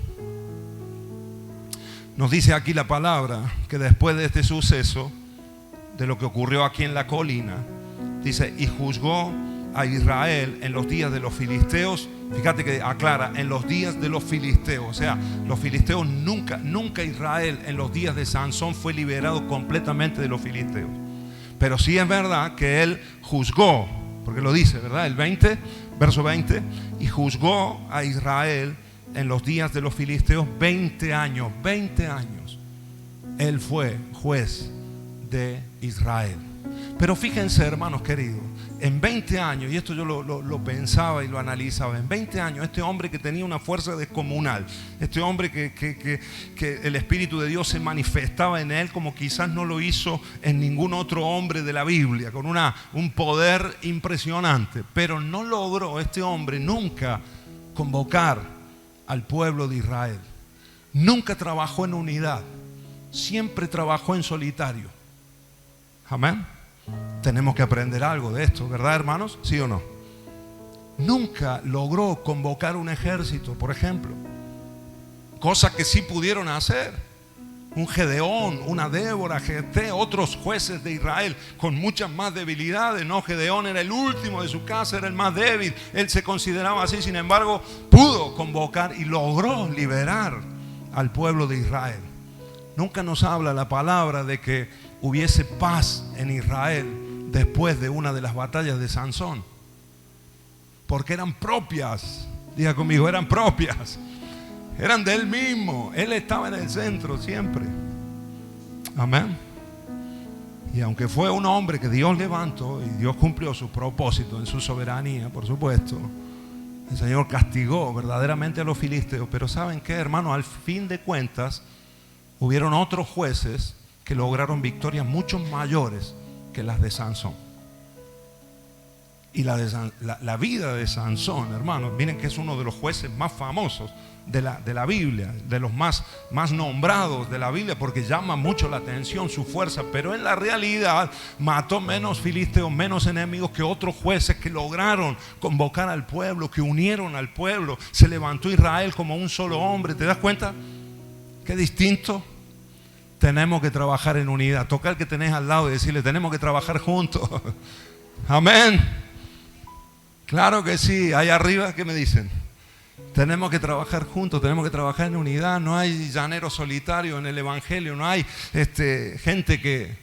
Nos dice aquí la palabra que después de este suceso, de lo que ocurrió aquí en la colina, dice, y juzgó a Israel en los días de los filisteos. Fíjate que aclara, en los días de los filisteos. O sea, los filisteos nunca Israel en los días de Sansón fue liberado completamente de los filisteos. Pero sí es verdad que él juzgó, porque lo dice, ¿verdad? El 20, verso 20, y juzgó a Israel en los días de los filisteos 20 años. 20 años él fue juez de Israel. Pero fíjense, hermanos queridos, en 20 años, y esto yo lo pensaba y lo analizaba, en 20 años este hombre que tenía una fuerza descomunal, este hombre que el Espíritu de Dios se manifestaba en él como quizás no lo hizo en ningún otro hombre de la Biblia, con un poder impresionante, pero no logró este hombre nunca convocar al pueblo de Israel. Nunca trabajó en unidad, siempre trabajó en solitario. Amén. Tenemos que aprender algo de esto, ¿verdad, hermanos? ¿Sí o no? Nunca logró convocar un ejército, por ejemplo. Cosas que sí pudieron hacer. Un Gedeón, una Débora, Jefté, otros jueces de Israel con muchas más debilidades. No, Gedeón era el último de su casa, era el más débil. Él se consideraba así, sin embargo, pudo convocar y logró liberar al pueblo de Israel. Nunca nos habla la palabra de que hubiese paz en Israel después de una de las batallas de Sansón, porque eran propias. Diga conmigo, eran propias, eran de él mismo. Él estaba en el centro siempre. Amén. Y aunque fue un hombre que Dios levantó y Dios cumplió su propósito en su soberanía, por supuesto, el Señor castigó verdaderamente a los filisteos. Pero ¿saben qué, hermano? Al fin de cuentas hubieron otros jueces que lograron victorias mucho mayores que las de Sansón. Y la vida de Sansón, hermanos, miren que es uno de los jueces más famosos de la Biblia, de los más nombrados de la Biblia, porque llama mucho la atención su fuerza. Pero en la realidad mató menos filisteos, menos enemigos que otros jueces que lograron convocar al pueblo, que unieron al pueblo. Se levantó Israel como un solo hombre. ¿Te das cuenta? Qué distinto. Tenemos que trabajar en unidad. Toca al que tenés al lado y decirle, tenemos que trabajar juntos. Amén. Claro que sí. Ahí arriba, ¿qué me dicen? Tenemos que trabajar juntos, tenemos que trabajar en unidad. No hay llanero solitario en el Evangelio. No hay gente que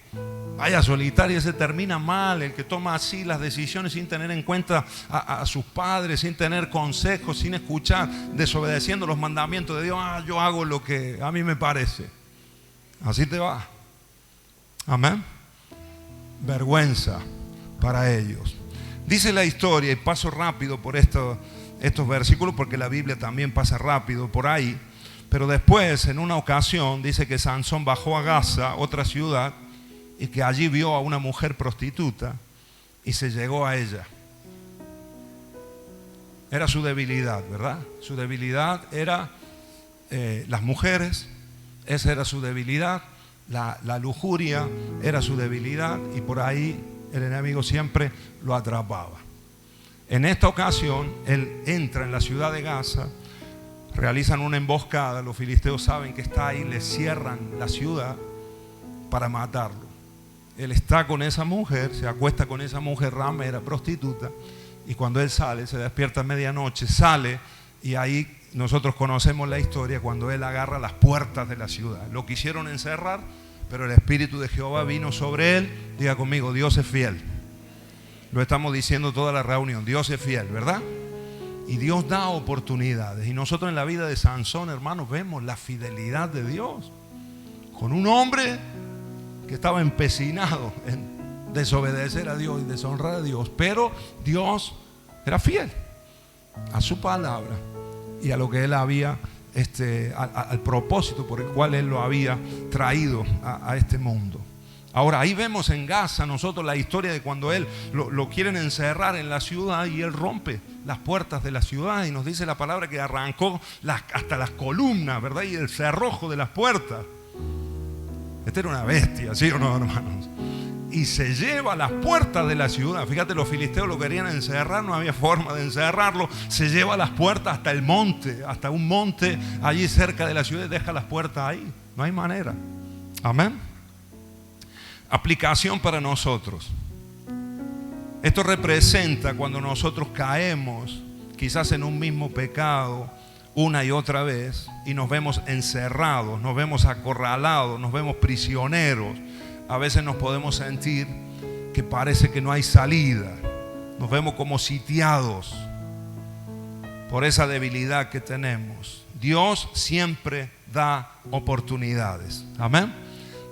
vaya solitaria, se termina mal. El que toma así las decisiones sin tener en cuenta a sus padres, sin tener consejos, sin escuchar, desobedeciendo los mandamientos de Dios. Yo hago lo que a mí me parece. Así te va. Amén. Vergüenza para ellos. Dice la historia, y paso rápido por estos versículos porque la Biblia también pasa rápido por ahí. Pero después, en una ocasión, dice que Sansón bajó a Gaza, otra ciudad, y que allí vio a una mujer prostituta y se llegó a ella. Era su debilidad, ¿verdad? Su debilidad era las mujeres. Esa era su debilidad. La lujuria era su debilidad, y por ahí el enemigo siempre lo atrapaba. En esta ocasión él entra en la ciudad de Gaza, realizan una emboscada. Los filisteos saben que está ahí, le cierran la ciudad para matarlo. Él está con esa mujer, se acuesta con esa mujer ramera, prostituta, y cuando él sale, se despierta a medianoche, sale, y ahí nosotros conocemos la historia cuando él agarra las puertas de la ciudad. Lo quisieron encerrar, pero el Espíritu de Jehová vino sobre él. Diga conmigo, Dios es fiel. Lo estamos diciendo toda la reunión, Dios es fiel, ¿verdad? Y Dios da oportunidades. Y nosotros en la vida de Sansón, hermanos, vemos la fidelidad de Dios. Con un hombre que estaba empecinado en desobedecer a Dios y deshonrar a Dios, pero Dios era fiel a su palabra y a lo que él había, al propósito por el cual él lo había traído a este mundo. Ahora ahí vemos en Gaza nosotros la historia de cuando él lo quieren encerrar en la ciudad, y él rompe las puertas de la ciudad, y nos dice la palabra que arrancó hasta las columnas, ¿verdad? Y el cerrojo de las puertas. Este era una bestia, ¿sí o no, hermanos? y se lleva las puertas de la ciudad. Fíjate, los filisteos lo querían encerrar, no había forma de encerrarlo. Se lleva las puertas hasta el monte, hasta un monte allí cerca de la ciudad y deja las puertas ahí. No hay manera. Amén. Aplicación para nosotros. Esto representa cuando nosotros caemos quizás en un mismo pecado una y otra vez y nos vemos encerrados, nos vemos acorralados, nos vemos prisioneros. A veces nos podemos sentir que parece que no hay salida. Nos vemos como sitiados por esa debilidad que tenemos. Dios siempre da oportunidades. Amén.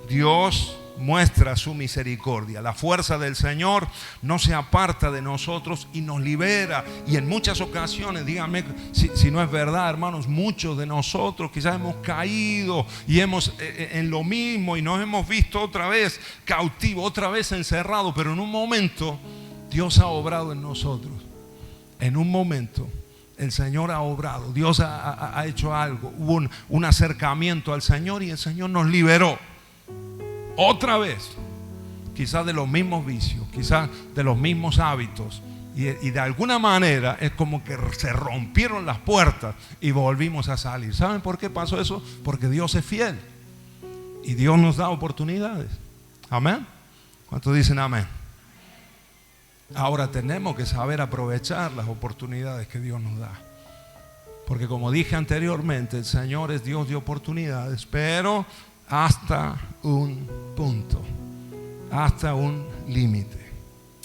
Dios muestra su misericordia. La fuerza del Señor no se aparta de nosotros y nos libera. Y en muchas ocasiones, díganme si no es verdad, hermanos, muchos de nosotros quizás hemos caído y hemos en lo mismo y nos hemos visto otra vez cautivos, otra vez encerrados, pero en un momento Dios ha obrado en nosotros. En un momento el Señor ha obrado, Dios ha hecho algo, hubo un acercamiento al Señor y el Señor nos liberó. Otra vez, quizás de los mismos vicios, quizás de los mismos hábitos, y de alguna manera es como que se rompieron las puertas y volvimos a salir. ¿Saben por qué pasó eso? Porque Dios es fiel y Dios nos da oportunidades. Amén. ¿Cuántos dicen amén? Ahora tenemos que saber aprovechar las oportunidades que Dios nos da, porque como dije anteriormente, el Señor es Dios de oportunidades, pero hasta un punto, hasta un límite.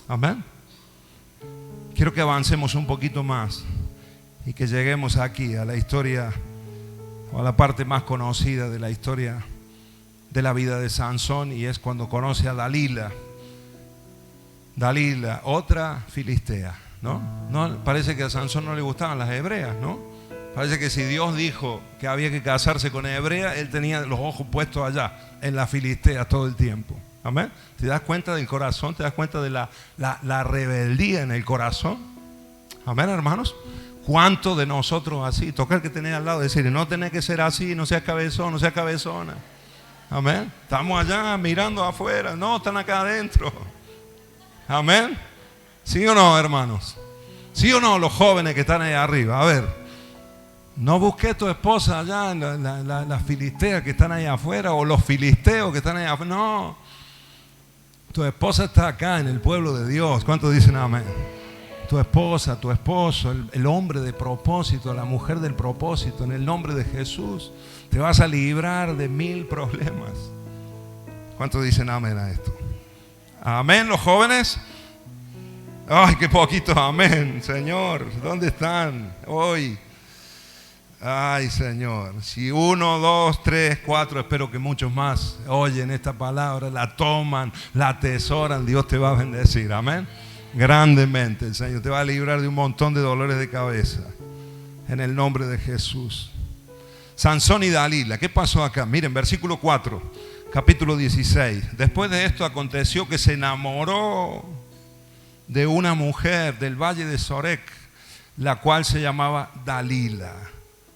Amén. Quiero que avancemos un poquito más y que lleguemos aquí a la historia, o a la parte más conocida de la historia de la vida de Sansón, y es cuando conoce a Dalila. Dalila, otra filistea, ¿no? Parece que a Sansón no le gustaban las hebreas, ¿no? Parece que si Dios dijo que había que casarse con hebrea, él tenía los ojos puestos allá, en la filistea todo el tiempo. Amén. ¿Te das cuenta del corazón? ¿Te das cuenta de la rebeldía en el corazón? Amén, hermanos. ¿Cuántos de nosotros así? Toca el que tenés al lado, decirle, no tenés que ser así, no seas cabezón, no seas cabezona. Amén. Estamos allá mirando afuera, no, están acá adentro. Amén. ¿Sí o no, hermanos? ¿Sí o no, los jóvenes que están ahí arriba? A ver. No busques tu esposa allá en las filisteas que están ahí afuera, o los filisteos que están ahí afuera. No, tu esposa está acá en el pueblo de Dios. ¿Cuántos dicen amén? Tu esposa, tu esposo, el hombre de propósito, la mujer del propósito, en el nombre de Jesús, te vas a librar de 1000 problemas. ¿Cuántos dicen amén a esto? Amén, los jóvenes. Ay, qué poquitos amén, Señor. ¿Dónde están hoy? Ay, Señor, si 1, 2, 3, 4, espero que muchos más oyen esta palabra, la toman, la atesoran, Dios te va a bendecir, amén. Grandemente el Señor te va a librar de un montón de dolores de cabeza, en el nombre de Jesús. Sansón y Dalila, ¿qué pasó acá? Miren, versículo 4, capítulo 16. Después de esto aconteció que se enamoró de una mujer del valle de Sorek, la cual se llamaba Dalila.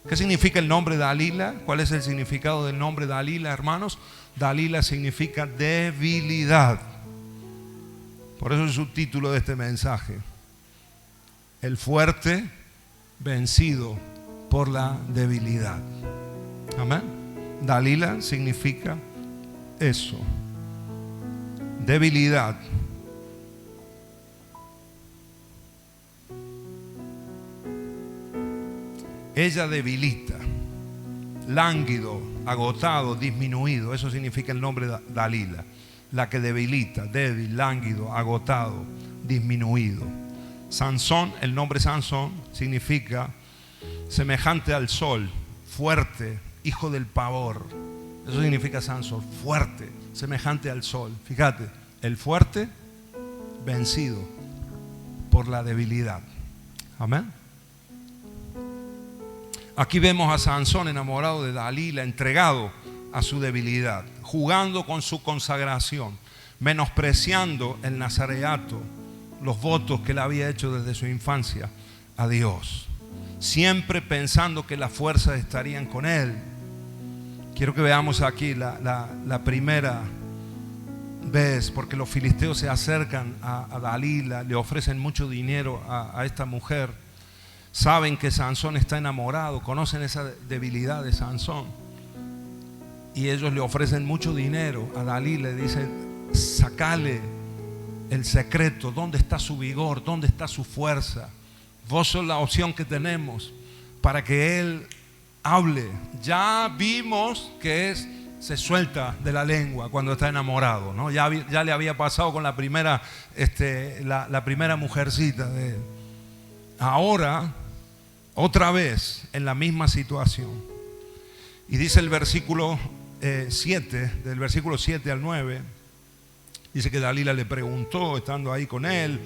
¿Qué significa el nombre Dalila? ¿Cuál es el significado del nombre Dalila, hermanos? Dalila significa debilidad. Por eso es el subtítulo de este mensaje. El fuerte vencido por la debilidad. Amén. Dalila significa eso. Debilidad. Ella debilita, lánguido, agotado, disminuido. Eso significa el nombre Dalila. La que debilita, débil, lánguido, agotado, disminuido. Sansón, el nombre Sansón significa semejante al sol, fuerte, hijo del pavor. Eso significa Sansón, fuerte, semejante al sol. Fíjate, el fuerte vencido por la debilidad. Amén. Aquí vemos a Sansón enamorado de Dalila, entregado a su debilidad, jugando con su consagración, menospreciando el nazareato, los votos que él había hecho desde su infancia a Dios, siempre pensando que las fuerzas estarían con él. Quiero que veamos aquí la primera ves, porque los filisteos se acercan a Dalila, le ofrecen mucho dinero a esta mujer, saben que Sansón está enamorado, conocen esa debilidad de Sansón, y ellos le ofrecen mucho dinero a Dalila, le dicen: sacale el secreto, ¿dónde está su vigor? ¿Dónde está su fuerza? Vos sos la opción que tenemos para que él hable. Ya vimos que se suelta de la lengua cuando está enamorado, ¿no? Ya le había pasado con la primera, la primera mujercita de él. Ahora, otra vez, en la misma situación. Y dice el versículo 7, del versículo 7 al 9, dice que Dalila le preguntó, estando ahí con él,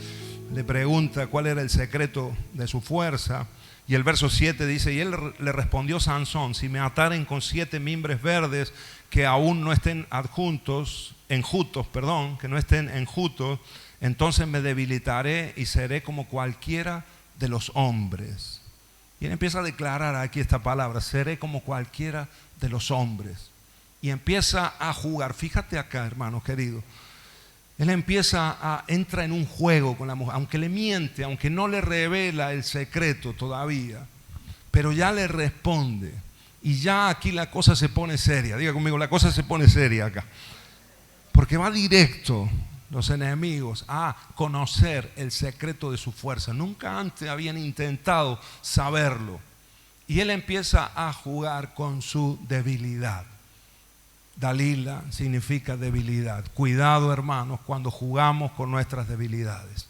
le pregunta cuál era el secreto de su fuerza. Y el verso 7 dice: y él le respondió Sansón: si me ataren con 7 mimbres verdes que aún no estén enjutos, que no estén enjutos, entonces me debilitaré y seré como cualquiera de los hombres. Y él empieza a declarar aquí esta palabra: seré como cualquiera de los hombres. Y empieza a jugar. Fíjate acá, hermano querido. Él entra en un juego con la mujer, aunque le miente, aunque no le revela el secreto todavía, pero ya le responde. Y ya aquí la cosa se pone seria. Diga conmigo, la cosa se pone seria acá. Porque va directo los enemigos a conocer el secreto de su fuerza. Nunca antes habían intentado saberlo. Y él empieza a jugar con su debilidad. Dalila significa debilidad. Cuidado, hermanos, cuando jugamos con nuestras debilidades.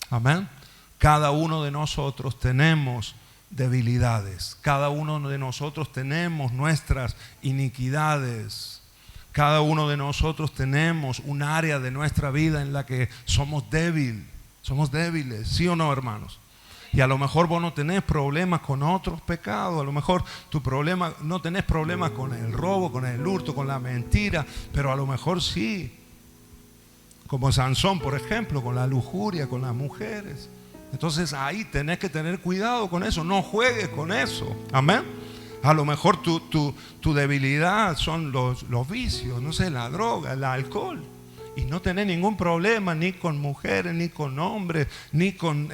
Amén. Cada uno de nosotros tenemos debilidades. Cada uno de nosotros tenemos nuestras iniquidades. Cada uno de nosotros tenemos un área de nuestra vida en la que somos débiles. Somos débiles, ¿sí o no, hermanos? Y a lo mejor vos no tenés problemas con otros pecados, a lo mejor no tenés problemas con el robo, con el hurto, con la mentira, pero a lo mejor sí, como Sansón, por ejemplo, con la lujuria, con las mujeres. Entonces ahí tenés que tener cuidado con eso, no juegues con eso, amén. A lo mejor tu debilidad son los vicios, no sé, la droga, el alcohol. Y no tenés ningún problema ni con mujeres, ni con hombres, ni con,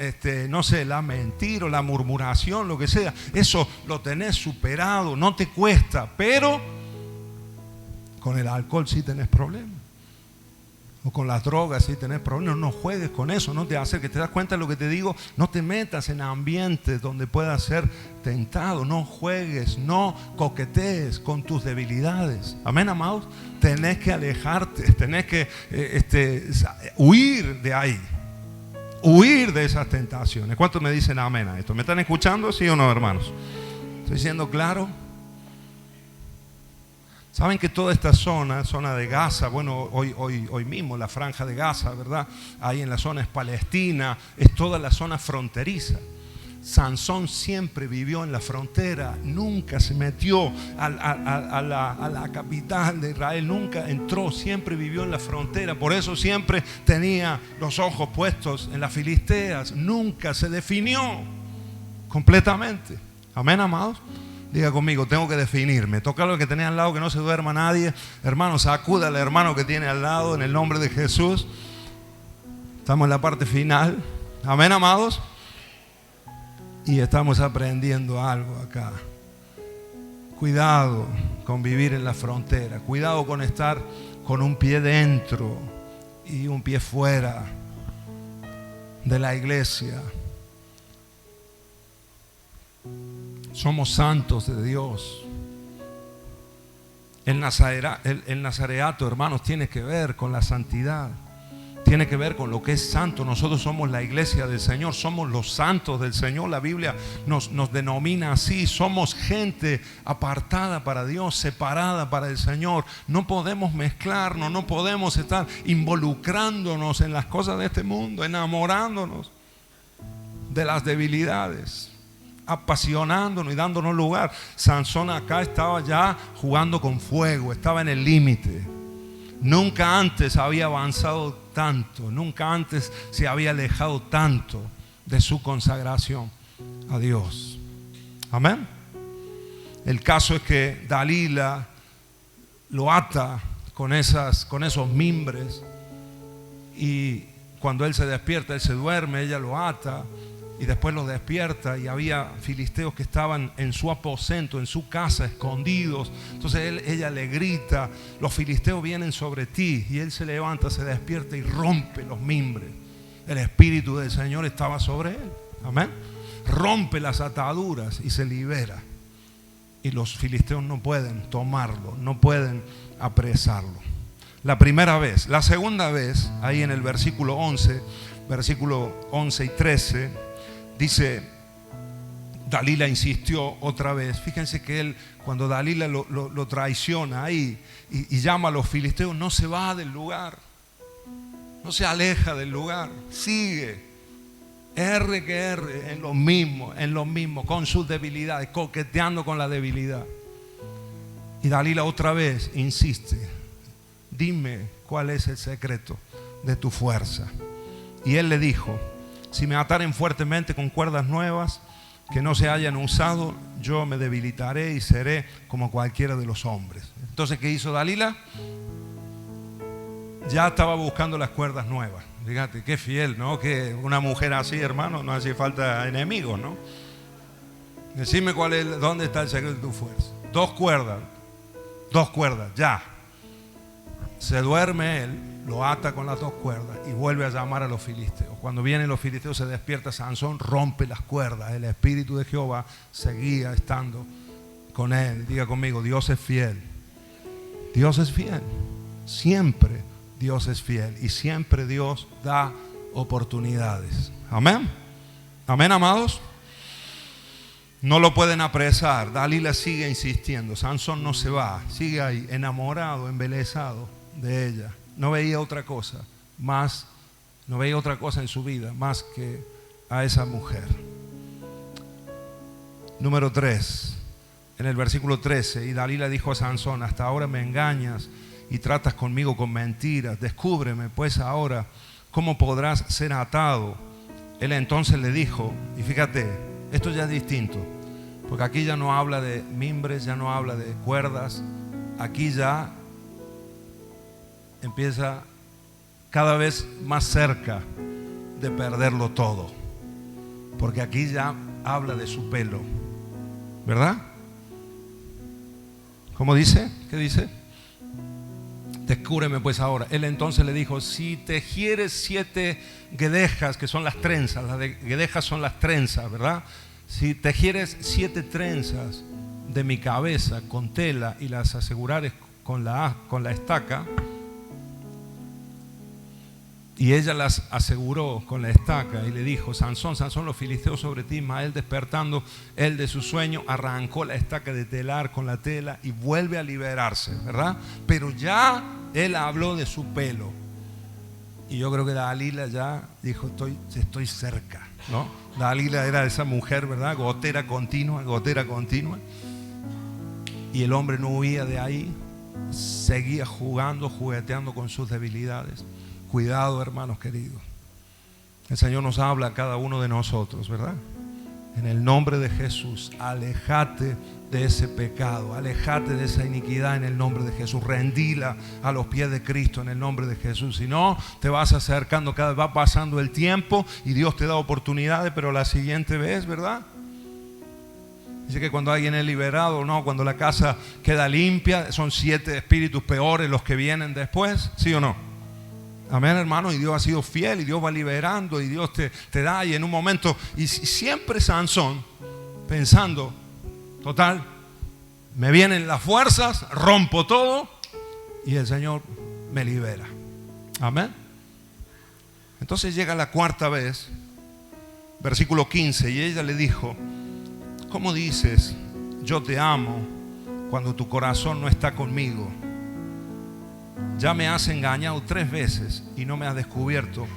no sé, la mentira, la murmuración, lo que sea. Eso lo tenés superado, no te cuesta. Pero con el alcohol sí tenés problemas. O con las drogas sí tenés problemas. No juegues con eso, no te acerques. ¿Te das cuenta de lo que te digo? No te metas en ambientes donde puedas ser tentado. No juegues, no coquetees con tus debilidades. Amén, amados. Tenés que alejarte, tenés que huir de ahí. Huir de esas tentaciones. ¿Cuántos me dicen amén a esto? ¿Me están escuchando? ¿Sí o no, hermanos? ¿Estoy siendo claro? Saben que toda esta zona de Gaza, bueno, hoy mismo la franja de Gaza, ¿verdad? Ahí en la zona es Palestina, es toda la zona fronteriza. Sansón siempre vivió en la frontera, nunca se metió a la capital de Israel, nunca entró, siempre vivió en la frontera. Por eso siempre tenía los ojos puestos en las filisteas, nunca se definió completamente. Amén, amados. Diga conmigo, tengo que definirme. Toca lo que tenía al lado, que no se duerma nadie. Hermano, sacuda al hermano que tiene al lado en el nombre de Jesús. Estamos en la parte final. Amén, amados. Y estamos aprendiendo algo acá. Cuidado con vivir en la frontera. Cuidado con estar con un pie dentro y un pie fuera de la iglesia. Somos santos de Dios. El nazareato, hermanos, tiene que ver con la santidad. Tiene que ver con lo que es santo. Nosotros somos la iglesia del Señor. Somos los santos del Señor. La Biblia nos denomina así. Somos gente apartada para Dios, separada para el Señor. No podemos mezclarnos, no podemos estar involucrándonos en las cosas de este mundo, enamorándonos de las debilidades, apasionándonos y dándonos lugar. Sansón acá estaba ya jugando con fuego, estaba en el límite. Nunca antes había avanzado tanto, nunca antes se había alejado tanto de su consagración a Dios. Amén. El caso es que Dalila lo ata con esos mimbres Y cuando él se despierta, él se duerme, ella lo ata y después lo despierta, y había filisteos que estaban en su aposento, en su casa, escondidos. Entonces ella le grita: los filisteos vienen sobre ti. Y él se levanta, se despierta y rompe los mimbres. El Espíritu del Señor estaba sobre él. Amén. Rompe las ataduras y se libera. Y los filisteos no pueden tomarlo, no pueden apresarlo. La primera vez. La segunda vez, ahí en el versículo 11 y 13, dice: Dalila insistió otra vez. Fíjense que él, cuando Dalila lo traiciona ahí y llama a los filisteos, no se va del lugar, no se aleja del lugar, sigue, R que R, en lo mismo, con sus debilidades, coqueteando con la debilidad. Y Dalila otra vez insiste: dime cuál es el secreto de tu fuerza. Y él le dijo: si me ataren fuertemente con cuerdas nuevas que no se hayan usado, yo me debilitaré y seré como cualquiera de los hombres. Entonces, ¿qué hizo Dalila? Ya estaba buscando las cuerdas nuevas. Fíjate, qué fiel, ¿no? Que una mujer así, hermano, no hace falta enemigos, ¿no? Decime dónde está el secreto de tu fuerza. Dos cuerdas, ya. Se duerme él, lo ata con las dos cuerdas y vuelve a llamar a los filisteos. Cuando vienen los filisteos, se despierta Sansón, rompe las cuerdas. El Espíritu de Jehová seguía estando con él. Diga conmigo: Dios es fiel. Dios es fiel. Siempre Dios es fiel. Y siempre Dios da oportunidades. Amén. Amén, amados. No lo pueden apresar. Dalila sigue insistiendo. Sansón no se va. Sigue ahí, enamorado, embelesado de ella. No veía otra cosa en su vida más que a esa mujer. Número 3, en el versículo 13: y Dalila dijo a Sansón: hasta ahora me engañas y tratas conmigo con mentiras. Descúbreme pues ahora cómo podrás ser atado. Él entonces le dijo, y fíjate, esto ya es distinto, porque aquí ya no habla de mimbres, ya no habla de cuerdas. Aquí ya empieza cada vez más cerca de perderlo todo, porque aquí ya habla de su pelo, ¿verdad? ¿Cómo dice? ¿Qué dice? Descúbreme pues ahora. Él entonces le dijo: si tejieres 7 guedejas, que son las trenzas, las de guedejas son las trenzas, ¿verdad? Si tejieres 7 trenzas de mi cabeza con tela y las asegurares con la estaca. Y ella las aseguró con la estaca y le dijo: Sansón, Sansón, los filisteos sobre ti. Mas él, despertando él de su sueño, arrancó la estaca de telar con la tela y vuelve a liberarse, ¿verdad? Pero ya él habló de su pelo. Y yo creo que Dalila ya dijo: estoy cerca, ¿no? Dalila era esa mujer, ¿verdad? Gotera continua. Y el hombre no huía de ahí, seguía jugueteando con sus debilidades. Cuidado, hermanos queridos. El Señor nos habla a cada uno de nosotros, ¿verdad? En el nombre de Jesús, alejate de ese pecado, alejate de esa iniquidad en el nombre de Jesús. Rendila a los pies de Cristo en el nombre de Jesús. Si no, te vas acercando, cada vez va pasando el tiempo y Dios te da oportunidades, pero la siguiente vez, ¿verdad? Dice que cuando alguien es liberado, no, cuando la casa queda limpia, son 7 espíritus peores los que vienen después, ¿sí o no? Amén, hermano. Y Dios ha sido fiel y Dios va liberando y Dios te da. Y en un momento, y siempre Sansón pensando: total, me vienen las fuerzas, rompo todo y el Señor me libera. Amén. Entonces llega la cuarta vez, versículo 15, y ella le dijo: ¿cómo dices yo te amo cuando tu corazón no está conmigo? Ya me has engañado 3 veces y no me has descubierto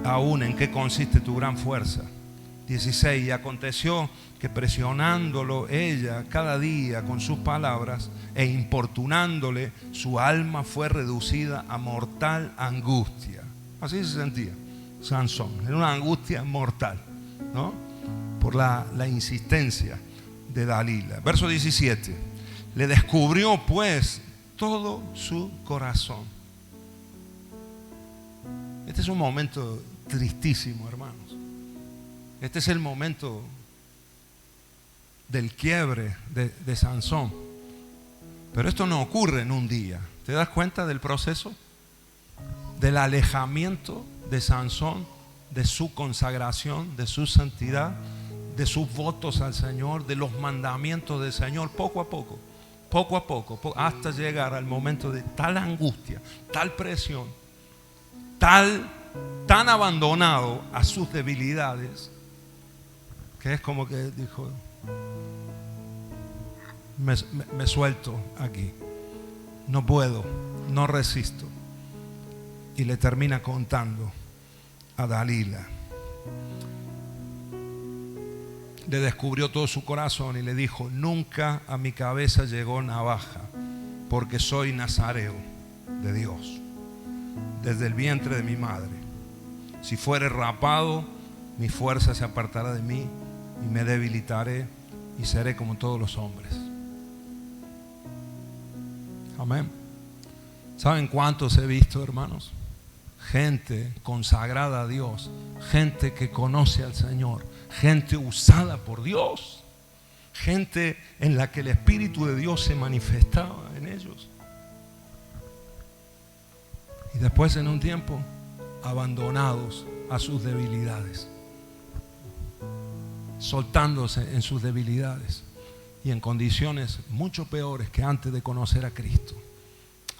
aún en qué consiste tu gran fuerza. 16. Y aconteció que presionándolo ella cada día con sus palabras e importunándole, su alma fue reducida a mortal angustia. Así se sentía Sansón, en una angustia mortal, ¿no? Por la insistencia de Dalila. Verso 17. Le descubrió pues todo su corazón. Este es un momento tristísimo, hermanos. Este es el momento del quiebre de Sansón. Pero esto no ocurre en un día. ¿Te das cuenta del proceso? Del alejamiento de Sansón, de su consagración, de su santidad, de sus votos al Señor, de los mandamientos del Señor, poco a poco, hasta llegar al momento de tal angustia, tal presión, tan abandonado a sus debilidades, que es como que dijo: me suelto aquí, no puedo, no resisto. Y le termina contando a Dalila. Le descubrió todo su corazón y le dijo: nunca a mi cabeza llegó navaja, porque soy nazareo de Dios desde el vientre de mi madre. Si fuere rapado, mi fuerza se apartará de mí y me debilitaré y seré como todos los hombres. Amén. ¿Saben cuántos he visto, hermanos? Gente consagrada a Dios, gente que conoce al Señor, gente usada por Dios, gente en la que el Espíritu de Dios se manifestaba en ellos. Y después, en un tiempo, abandonados a sus debilidades, soltándose en sus debilidades y en condiciones mucho peores que antes de conocer a Cristo.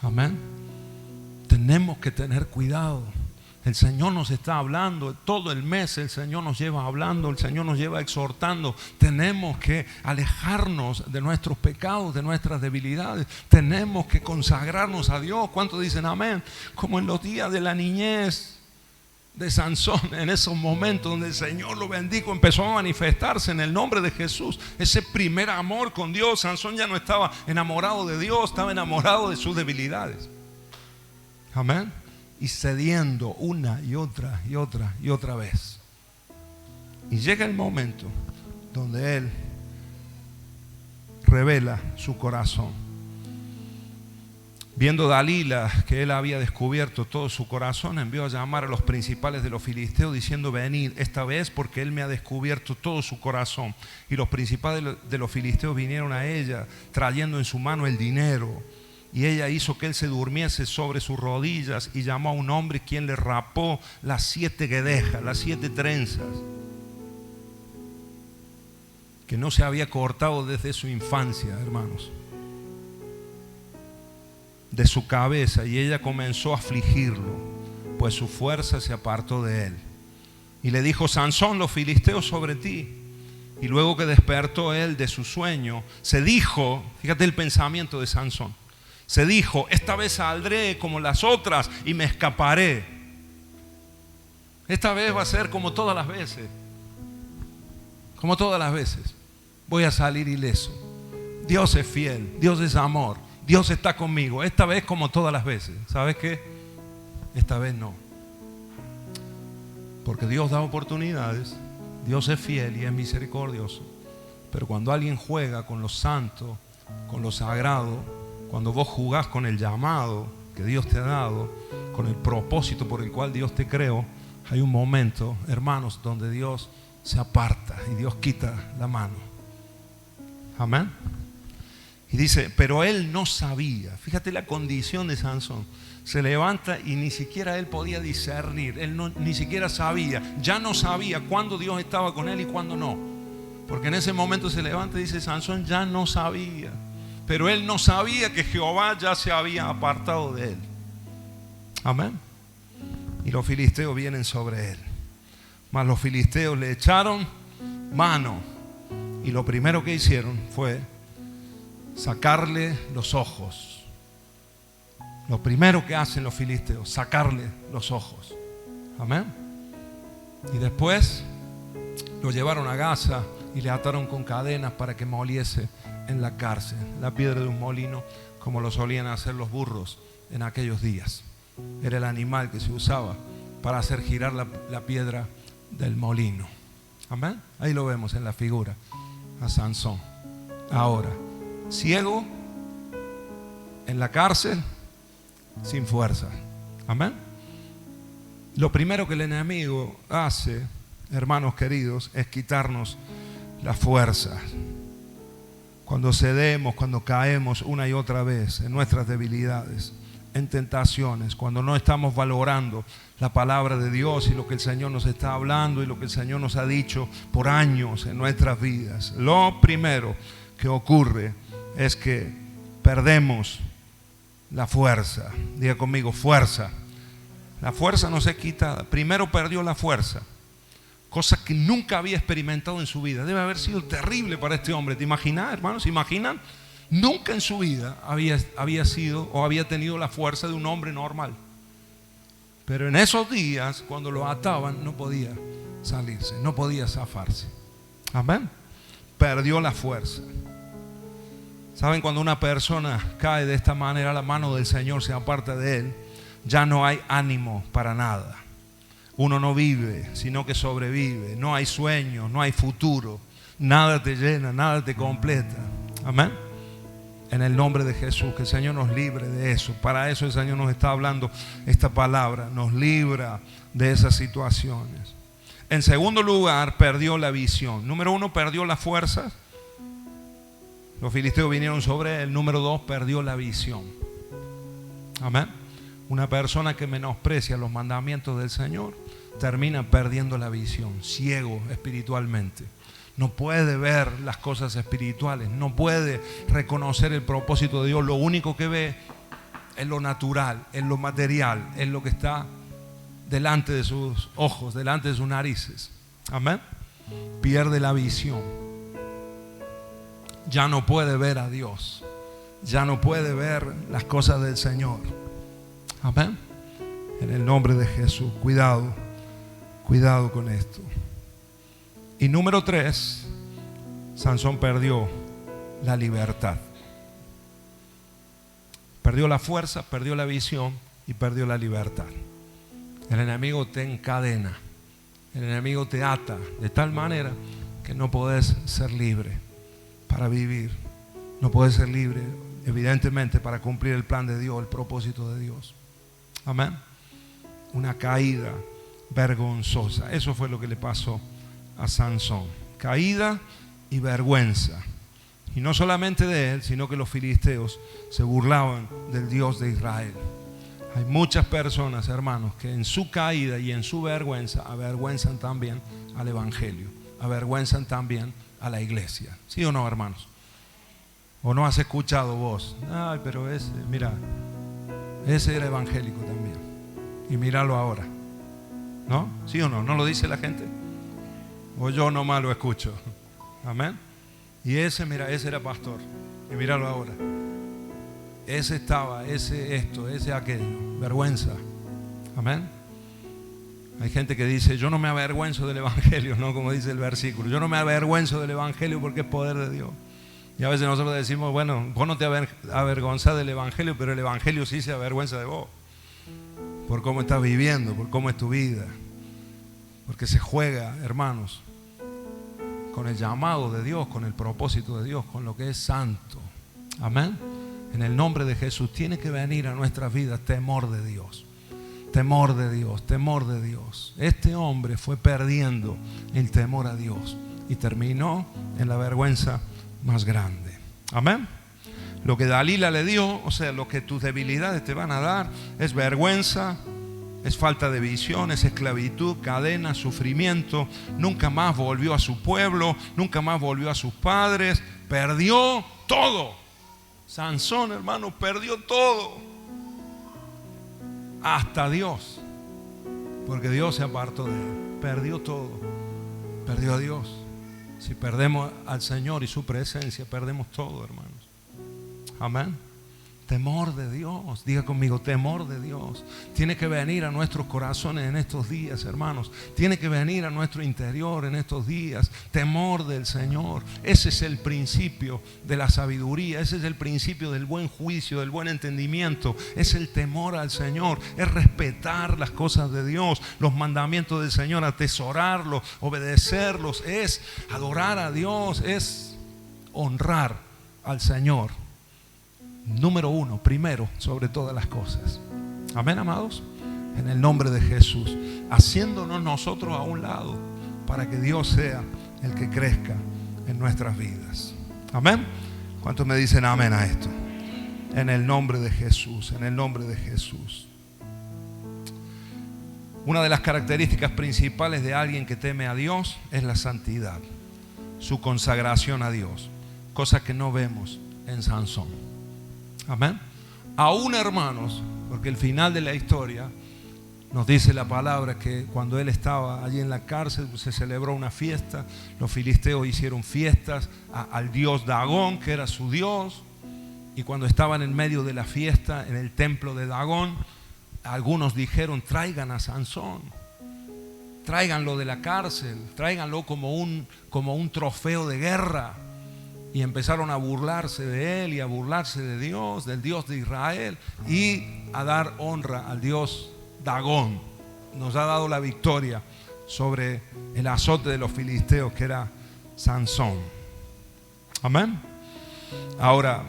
Amén. Tenemos que tener cuidado. El Señor nos está hablando todo el mes. El Señor nos lleva hablando, el Señor nos lleva exhortando. Tenemos que alejarnos de nuestros pecados, de nuestras debilidades. Tenemos que consagrarnos a Dios. ¿Cuántos dicen amén? Como en los días de la niñez de Sansón, en esos momentos donde el Señor lo bendijo, empezó a manifestarse en el nombre de Jesús ese primer amor con Dios. Sansón ya no estaba enamorado de Dios, estaba enamorado de sus debilidades. Amén. Y cediendo una y otra vez. Y llega el momento donde él revela su corazón. Viendo Dalila que él había descubierto todo su corazón, envió a llamar a los principales de los filisteos diciendo: venid esta vez, porque él me ha descubierto todo su corazón. Y los principales de los filisteos vinieron a ella trayendo en su mano el dinero. Y ella hizo que él se durmiese sobre sus rodillas y llamó a un hombre, quien le rapó las 7 guedejas, las 7 trenzas, que no se había cortado desde su infancia, hermanos, de su cabeza. Y ella comenzó a afligirlo, pues su fuerza se apartó de él. Y le dijo: Sansón, los filisteos sobre ti. Y luego que despertó él de su sueño, se dijo, fíjate el pensamiento de Sansón, se dijo: esta vez saldré como las otras y me escaparé. Esta vez va a ser como todas las veces. Como todas las veces. Voy a salir ileso. Dios es fiel, Dios es amor, Dios está conmigo. Esta vez como todas las veces. ¿Sabes qué? Esta vez no. Porque Dios da oportunidades, Dios es fiel y es misericordioso. Pero cuando alguien juega con lo santo, con lo sagrado, cuando vos jugás con el llamado que Dios te ha dado, con el propósito por el cual Dios te creó, hay un momento, hermanos, donde Dios se aparta y Dios quita la mano. Amén. Y dice: pero él no sabía. Fíjate la condición de Sansón. Se levanta y ni siquiera él podía discernir. Él ni siquiera sabía. Ya no sabía cuándo Dios estaba con él y cuándo no. Porque en ese momento se levanta y dice: Sansón ya no sabía. Pero él no sabía que Jehová ya se había apartado de él. Amén. Y los filisteos vienen sobre él. Mas los filisteos le echaron mano. Y lo primero que hicieron fue sacarle los ojos. Lo primero que hacen los filisteos, sacarle los ojos. Amén. Y después lo llevaron a Gaza y le ataron con cadenas para que moliese en la cárcel, la piedra de un molino, como lo solían hacer los burros en aquellos días. Era el animal que se usaba para hacer girar la piedra del molino. Amén. Ahí lo vemos en la figura a Sansón. Ahora, ciego, en la cárcel, sin fuerza. Amén. Lo primero que el enemigo hace, hermanos queridos, es quitarnos la fuerza. Cuando cedemos, cuando caemos una y otra vez en nuestras debilidades, en tentaciones, cuando no estamos valorando la palabra de Dios y lo que el Señor nos está hablando y lo que el Señor nos ha dicho por años en nuestras vidas, lo primero que ocurre es que perdemos la fuerza. Diga conmigo, fuerza. La fuerza no se quita. Primero perdió la fuerza, cosa que nunca había experimentado en su vida. Debe haber sido terrible para este hombre. ¿Te imaginas, hermanos? ¿Se imaginan? Nunca en su vida había sido o había tenido la fuerza de un hombre normal. Pero en esos días, cuando lo ataban, no podía salirse, no podía zafarse. Amén. Perdió la fuerza. ¿Saben? Cuando una persona cae de esta manera, la mano del Señor se aparta de él, ya no hay ánimo para nada. Uno no vive, sino que sobrevive. No hay sueños, no hay futuro. Nada te llena, nada te completa. Amén. En el nombre de Jesús, que el Señor nos libre de eso. Para eso el Señor nos está hablando esta palabra. Nos libra de esas situaciones. En segundo lugar, perdió la visión. Número 1, perdió la fuerza. Los filisteos vinieron sobre él. Número 2, perdió la visión. Amén. Una persona que menosprecia los mandamientos del Señor termina perdiendo la visión, ciego espiritualmente. No puede ver las cosas espirituales, no puede reconocer el propósito de Dios. Lo único que ve es lo natural, es lo material, es lo que está delante de sus ojos, delante de sus narices. Amén. Pierde la visión. Ya no puede ver a Dios, ya no puede ver las cosas del Señor. Amén. En el nombre de Jesús, cuidado con esto. Y número 3, Sansón perdió la libertad. Perdió la fuerza, perdió la visión y perdió la libertad. El enemigo te encadena, el enemigo te ata de tal manera que no podés ser libre para vivir. No podés ser libre, evidentemente, para cumplir el plan de Dios, el propósito de Dios. Amén. Una caída vergonzosa. Eso fue lo que le pasó a Sansón. Caída y vergüenza. Y no solamente de él, sino que los filisteos se burlaban del Dios de Israel. Hay muchas personas, hermanos, que en su caída y en su vergüenza avergüenzan también al evangelio, avergüenzan también a la iglesia. ¿Sí o no, hermanos? ¿O no has escuchado vos? Ay, pero ese, mira, ese era evangélico también. Y míralo ahora. ¿No? ¿Sí o no? ¿No lo dice la gente? O yo nomás lo escucho. Amén. Y ese, mira, ese era pastor. Y míralo ahora. Ese estaba, ese esto, ese aquello. Vergüenza. Amén. Hay gente que dice, yo no me avergüenzo del evangelio, ¿no? Como dice el versículo. Yo no me avergüenzo del evangelio porque es poder de Dios. Y a veces nosotros decimos, bueno, vos no te avergonzás del evangelio, pero el evangelio sí se avergüenza de vos. Por cómo estás viviendo, por cómo es tu vida. Porque se juega, hermanos, con el llamado de Dios, con el propósito de Dios, con lo que es santo. Amén. En el nombre de Jesús tiene que venir a nuestras vidas temor de Dios. Temor de Dios, temor de Dios. Este hombre fue perdiendo el temor a Dios y terminó en la vergüenza más grande. Amén. Lo que Dalila le dio, o sea, lo que tus debilidades te van a dar, es vergüenza, es falta de visión, es esclavitud, cadena, sufrimiento. Nunca más volvió a su pueblo, nunca más volvió a sus padres. Perdió todo. Sansón, hermano, perdió todo. Hasta Dios. Porque Dios se apartó de él. Perdió todo. Perdió a Dios. Si perdemos al Señor y su presencia, perdemos todo, hermanos. Amén. Temor de Dios. Diga conmigo, temor de Dios. Tiene que venir a nuestros corazones en estos días, hermanos. Tiene que venir a nuestro interior en estos días. Temor del Señor. Ese es el principio de la sabiduría. Ese es el principio del buen juicio, del buen entendimiento. Es el temor al Señor. Es respetar las cosas de Dios, los mandamientos del Señor, atesorarlos, obedecerlos. Es adorar a Dios. Es honrar al Señor. Número 1, primero, sobre todas las cosas. Amén, amados. en el nombre de Jesús, haciéndonos nosotros a un lado para que Dios sea el que crezca en nuestras vidas. Amén. ¿Cuántos me dicen amén a esto? En el nombre de Jesús, en el nombre de Jesús. Una de las características principales de alguien que teme a Dios es la santidad, su consagración a Dios, cosa que no vemos en Sansón. Amén. Aún, hermanos, porque el final de la historia nos dice la palabra que cuando él estaba allí en la cárcel se celebró una fiesta. Los filisteos hicieron fiestas al dios Dagón, que era su dios. Y cuando estaban en medio de la fiesta en el templo de Dagón, algunos dijeron: traigan a Sansón, tráiganlo de la cárcel, tráiganlo como un trofeo de guerra. Y empezaron a burlarse de él y a burlarse de Dios, del Dios de Israel, y a dar honra al dios Dagón. Nos ha dado la victoria sobre el azote de los filisteos, que era Sansón. Amén. Ahora,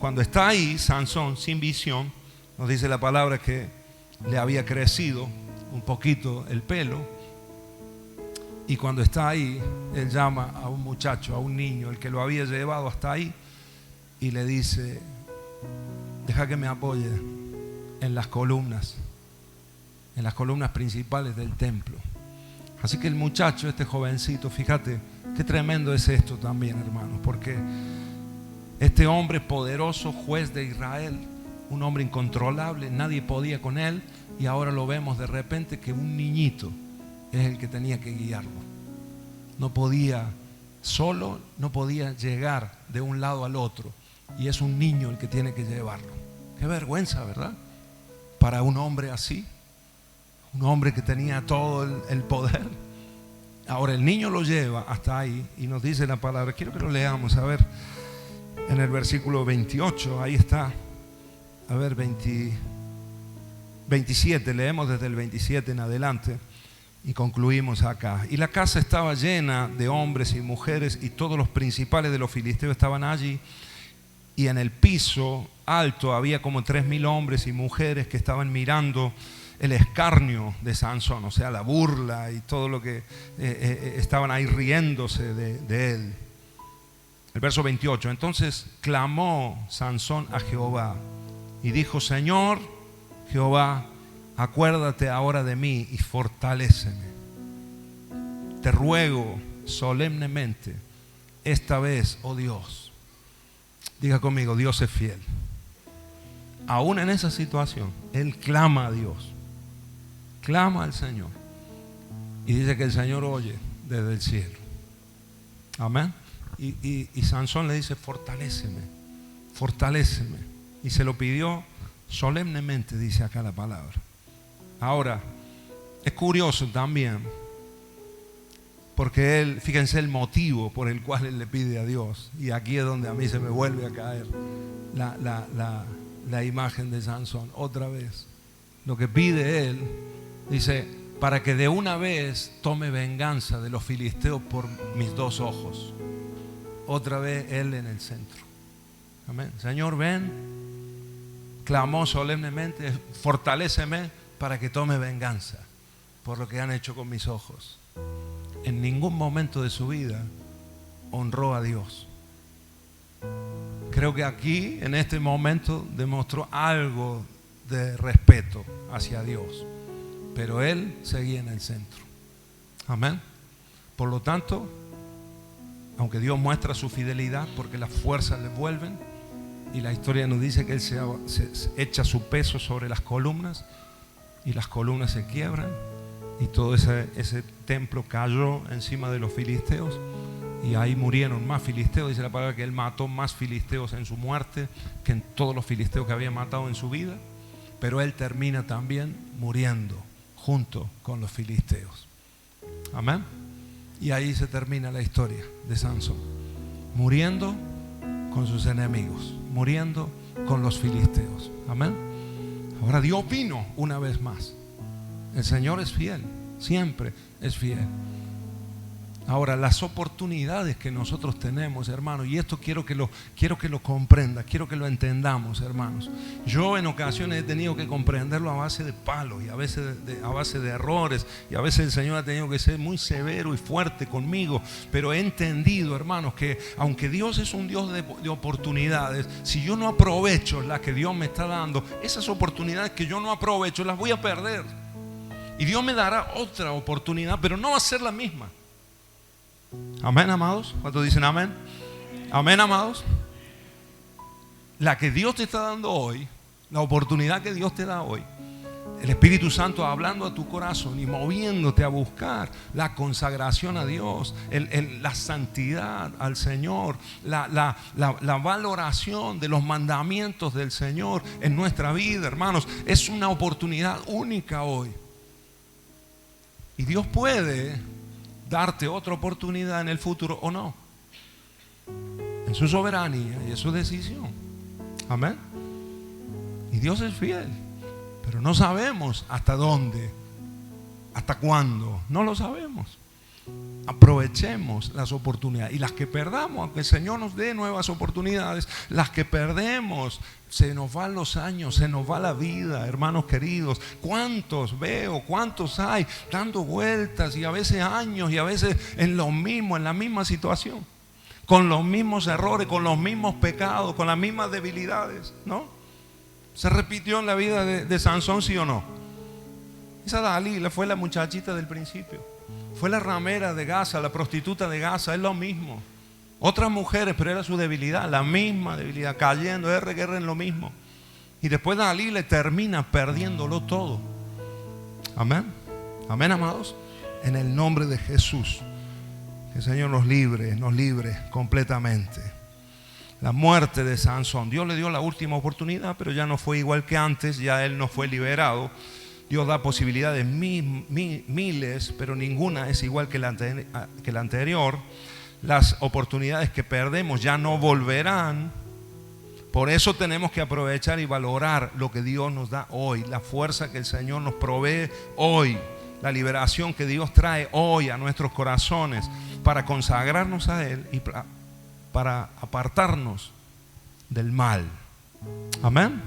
cuando está ahí Sansón sin visión, nos dice la palabra que le había crecido un poquito el pelo. Y cuando está ahí, él llama a un muchacho, a un niño, el que lo había llevado hasta ahí, y le dice: deja que me apoye en las columnas principales del templo. Así que el muchacho, este jovencito, fíjate qué tremendo es esto también, hermanos, porque este hombre poderoso, juez de Israel, un hombre incontrolable, nadie podía con él, y ahora lo vemos de repente que un niñito es el que tenía que guiarlo. No podía solo, no podía llegar de un lado al otro, y es un niño el que tiene que llevarlo. Qué vergüenza, ¿verdad? Para un hombre así, un hombre que tenía todo el poder. Ahora el niño lo lleva hasta ahí y nos dice la palabra. Quiero que lo leamos, a ver, en el versículo 28, ahí está. A ver, 27, leemos desde el 27 en adelante y concluimos acá. Y la casa estaba llena de hombres y mujeres, y todos los principales de los filisteos estaban allí. Y en el piso alto había como 3,000 hombres y mujeres que estaban mirando el escarnio de Sansón, o sea, la burla y todo lo que estaban ahí riéndose de él. El verso 28, entonces clamó Sansón a Jehová y dijo: Señor Jehová, acuérdate ahora de mí y fortaléceme. Te ruego solemnemente esta vez, oh Dios. Diga conmigo: Dios es fiel. Aún en esa situación, él clama a Dios, clama al Señor, y dice que el Señor oye desde el cielo. Amén. Y Sansón le dice: fortaléceme, fortaléceme. Y se lo pidió solemnemente, dice acá la palabra. Ahora, es curioso también, porque él, fíjense el motivo por el cual él le pide a Dios. Y aquí es donde a mí se me vuelve a caer la imagen de Sansón otra vez. Lo que pide él, dice: para que de una vez tome venganza de los filisteos por mis 2 ojos. Otra vez él en el centro. Amén. Señor, ven. Clamó solemnemente: fortaléceme para que tome venganza por lo que han hecho con mis ojos. En ningún momento de su vida honró a Dios. Creo que aquí, en este momento, demostró algo de respeto hacia Dios, pero él seguía en el centro. Amén. Por lo tanto, aunque Dios muestra su fidelidad, porque las fuerzas le vuelven, y la historia nos dice que él se echa su peso sobre las columnas, y las columnas se quiebran, y todo ese templo cayó encima de los filisteos, y ahí murieron más filisteos. Dice la palabra que él mató más filisteos en su muerte que en todos los filisteos que había matado en su vida, pero él termina también muriendo junto con los filisteos. Amén. Y ahí se termina la historia de Sansón, muriendo con sus enemigos, muriendo con los filisteos. Amén. Ahora Dios vino una vez más. El Señor es fiel, siempre es fiel. Ahora, las oportunidades que nosotros tenemos, hermanos, y esto quiero que lo comprendas, quiero que lo entendamos, hermanos. Yo en ocasiones he tenido que comprenderlo a base de palos y a veces a base de errores, y a veces el Señor ha tenido que ser muy severo y fuerte conmigo, pero he entendido, hermanos, que aunque Dios es un Dios de oportunidades, si yo no aprovecho las que Dios me está dando, esas oportunidades que yo no aprovecho las voy a perder. Y Dios me dará otra oportunidad, pero no va a ser la misma. Amén, amados. ¿Cuántos dicen amén? Amén, amados. La que Dios te está dando hoy, la oportunidad que Dios te da hoy, el Espíritu Santo hablando a tu corazón y moviéndote a buscar la consagración a Dios, la santidad al Señor, la valoración de los mandamientos del Señor en nuestra vida, hermanos. Es una oportunidad única hoy. Y Dios puede darte otra oportunidad en el futuro o no, en su soberanía y en su decisión. Amén. Y Dios es fiel, pero no sabemos hasta dónde, hasta cuándo, no lo sabemos. Aprovechemos las oportunidades, y las que perdamos, aunque el Señor nos dé nuevas oportunidades, las que perdemos, se nos van los años, se nos va la vida, hermanos queridos. ¿Cuántos veo? ¿Cuántos hay dando vueltas, y a veces años, y a veces en lo mismo, en la misma situación, con los mismos errores, con los mismos pecados, con las mismas debilidades, ¿no? ¿Se repitió en la vida de Sansón, sí o no? Esa Dalila fue la muchachita del principio. Fue la ramera de Gaza, la prostituta de Gaza, es lo mismo. Otras mujeres, pero era su debilidad, la misma debilidad, cayendo, guerra en lo mismo. Y después Dalila termina perdiéndolo todo. Amén. Amén, amados. En el nombre de Jesús, que el Señor nos libre completamente. La muerte de Sansón, Dios le dio la última oportunidad, pero ya no fue igual que antes, ya él no fue liberado. Dios da posibilidades miles, pero ninguna es igual que la anterior. Las oportunidades que perdemos ya no volverán. Por eso tenemos que aprovechar y valorar lo que Dios nos da hoy, la fuerza que el Señor nos provee hoy, la liberación que Dios trae hoy a nuestros corazones para consagrarnos a Él y para apartarnos del mal. Amén.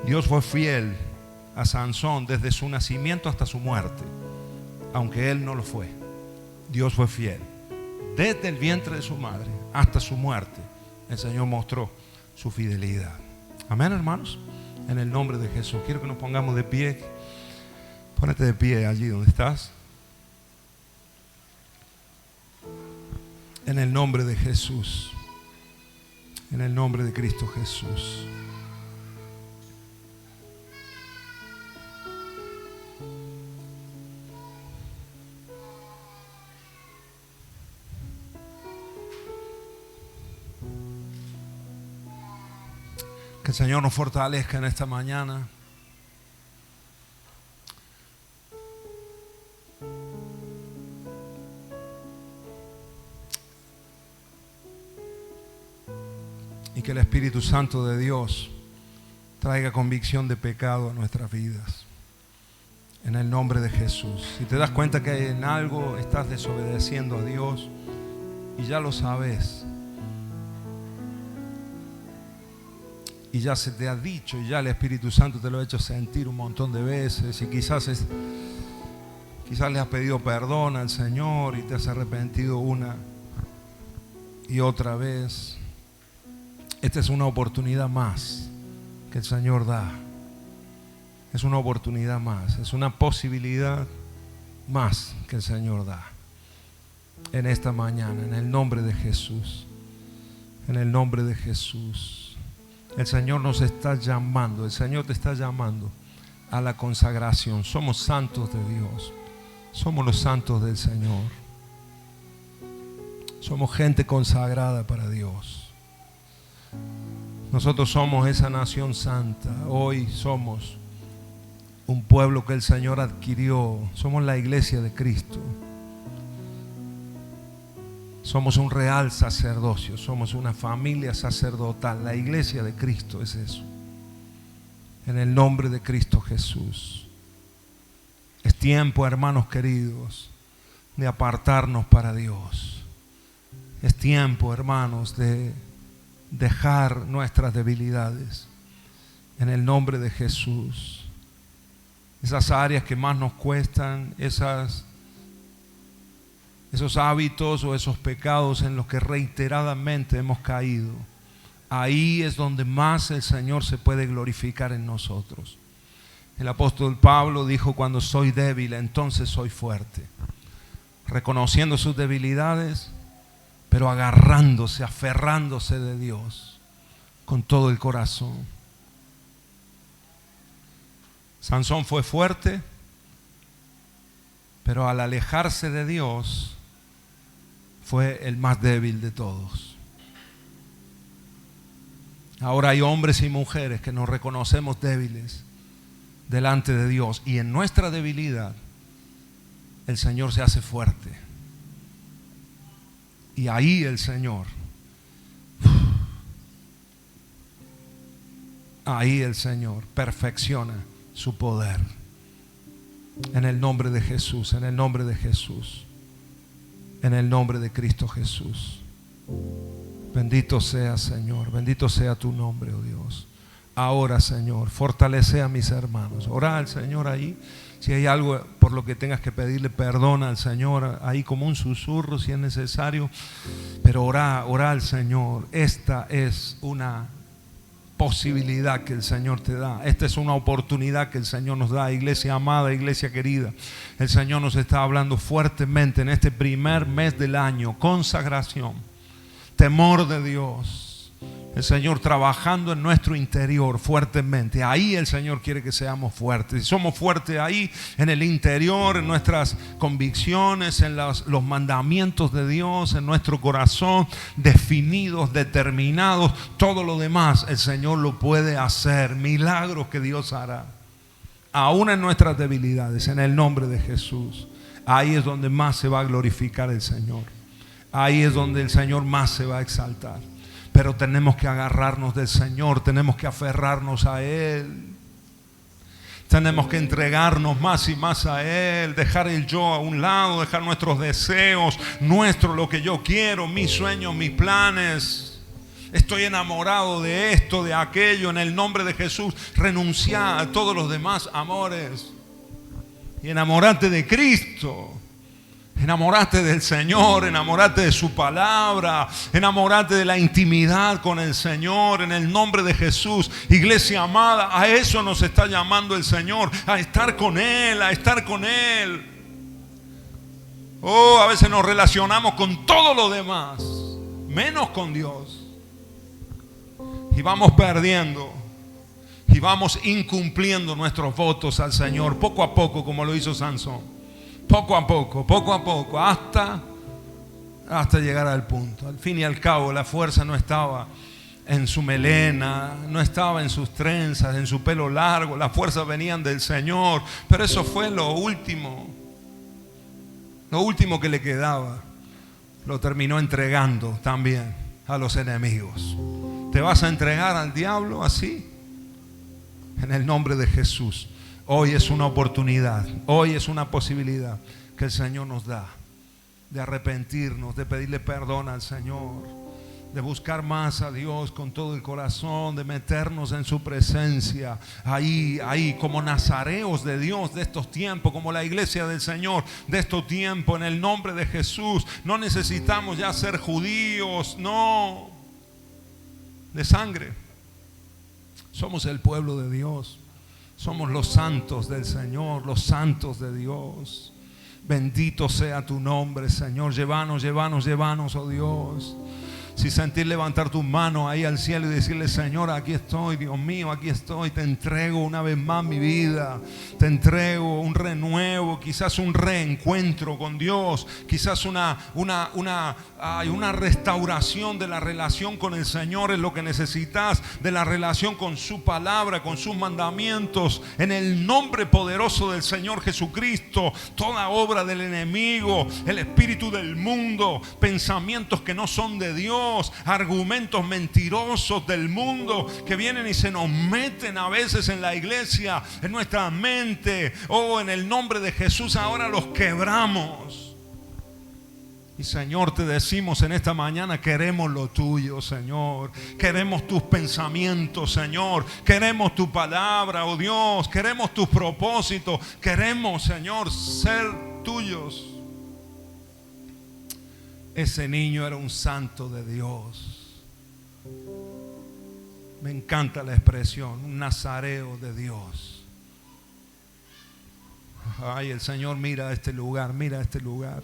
Dios fue fiel a Sansón desde su nacimiento hasta su muerte, aunque él no lo fue. Dios fue fiel desde el vientre de su madre hasta su muerte. El Señor mostró su fidelidad. Amén, hermanos. En el nombre de Jesús, quiero que nos pongamos de pie. Pónete de pie allí donde estás. En el nombre de Jesús, en el nombre de Cristo Jesús. Que el Señor nos fortalezca en esta mañana. Y que el Espíritu Santo de Dios traiga convicción de pecado a nuestras vidas. En el nombre de Jesús. Si te das cuenta que en algo estás desobedeciendo a Dios y ya lo sabes, y ya se te ha dicho, y ya el Espíritu Santo te lo ha hecho sentir un montón de veces, y quizás le has pedido perdón al Señor y te has arrepentido una y otra vez. Esta es una oportunidad más que el Señor da. Es una oportunidad más, es una posibilidad más que el Señor da en esta mañana, en el nombre de Jesús. En el nombre de Jesús. El Señor nos está llamando, el Señor te está llamando a la consagración. Somos santos de Dios, somos los santos del Señor. Somos gente consagrada para Dios. Nosotros somos esa nación santa. Hoy somos un pueblo que el Señor adquirió. Somos la iglesia de Cristo. Somos un real sacerdocio, somos una familia sacerdotal. La iglesia de Cristo es eso. En el nombre de Cristo Jesús. Es tiempo, hermanos queridos, de apartarnos para Dios. Es tiempo, hermanos, de dejar nuestras debilidades en el nombre de Jesús. Esas áreas que más nos cuestan, esos hábitos o esos pecados en los que reiteradamente hemos caído, ahí es donde más el Señor se puede glorificar en nosotros. El apóstol Pablo dijo: cuando soy débil, entonces soy fuerte. Reconociendo sus debilidades, pero agarrándose, aferrándose de Dios con todo el corazón. Sansón fue fuerte, pero al alejarse de Dios fue el más débil de todos. Ahora hay hombres y mujeres que nos reconocemos débiles delante de Dios, y en nuestra debilidad el Señor se hace fuerte. Y ahí el Señor, perfecciona su poder. En el nombre de Jesús, en el nombre de Jesús, en el nombre de Cristo Jesús. Bendito sea, Señor, bendito sea tu nombre, oh Dios. Ahora, Señor, fortalece a mis hermanos. Ora al Señor ahí. Si hay algo por lo que tengas que pedirle perdón al Señor, ahí como un susurro si es necesario, pero ora al Señor. Esta es una posibilidad que el Señor te da. Esta es una oportunidad que el Señor nos da. Iglesia amada, iglesia querida, el Señor nos está hablando fuertemente en este primer mes del año. Consagración, temor de Dios, el Señor trabajando en nuestro interior fuertemente. Ahí el Señor quiere que seamos fuertes. Si somos fuertes ahí, en el interior, en nuestras convicciones, en los mandamientos de Dios, en nuestro corazón, definidos, determinados, todo lo demás el Señor lo puede hacer. Milagros que Dios hará, aún en nuestras debilidades, en el nombre de Jesús. Ahí es donde más se va a glorificar el Señor. Ahí es donde el Señor más se va a exaltar. Pero tenemos que agarrarnos del Señor, tenemos que aferrarnos a Él. Tenemos que entregarnos más y más a Él, dejar el yo a un lado, dejar nuestros deseos, lo que yo quiero, mis sueños, mis planes. Estoy enamorado de esto, de aquello, en el nombre de Jesús. Renunciar a todos los demás amores y enamorarte de Cristo. Enamorate del Señor, enamorate de su palabra, enamorate de la intimidad con el Señor en el nombre de Jesús. Iglesia amada, a eso nos está llamando el Señor, a estar con Él, a estar con Él. Oh, a veces nos relacionamos con todo lo demás, menos con Dios. Y vamos perdiendo y vamos incumpliendo nuestros votos al Señor poco a poco, como lo hizo Sansón. Poco a poco, hasta llegar al punto. Al fin y al cabo, la fuerza no estaba en su melena, no estaba en sus trenzas, en su pelo largo. Las fuerzas venían del Señor. Pero eso fue lo último que le quedaba. Lo terminó entregando también a los enemigos. ¿Te vas a entregar al diablo así? En el nombre de Jesús. Hoy es una oportunidad, hoy es una posibilidad que el Señor nos da de arrepentirnos, de pedirle perdón al Señor, de buscar más a Dios con todo el corazón, de meternos en su presencia, ahí como nazareos de Dios de estos tiempos, como la iglesia del Señor de estos tiempos, en el nombre de Jesús. No necesitamos ya ser judíos, no, de sangre. Somos el pueblo de Dios. Somos los santos del Señor, los santos de Dios. Bendito sea tu nombre, Señor. Llévanos, oh Dios. Si sentir levantar tu mano ahí al cielo y decirle: Señor, aquí estoy, Dios mío, aquí estoy. Te entrego una vez más mi vida. Te entrego un renuevo, quizás un reencuentro con Dios. Quizás una restauración de la relación con el Señor es lo que necesitas. De la relación con su palabra, con sus mandamientos. En el nombre poderoso del Señor Jesucristo. Toda obra del enemigo, el espíritu del mundo, pensamientos que no son de Dios, argumentos mentirosos del mundo que vienen y se nos meten a veces en la iglesia, en nuestra mente. Oh, en el nombre de Jesús ahora los quebramos. Y Señor, te decimos en esta mañana, queremos lo tuyo, Señor. Queremos tus pensamientos, Señor. Queremos tu palabra, oh Dios. Queremos tus propósitos. Queremos, Señor, ser tuyos. Ese niño era un santo de Dios. Me encanta la expresión, un nazareo de Dios. Ay, el Señor mira este lugar, mira este lugar.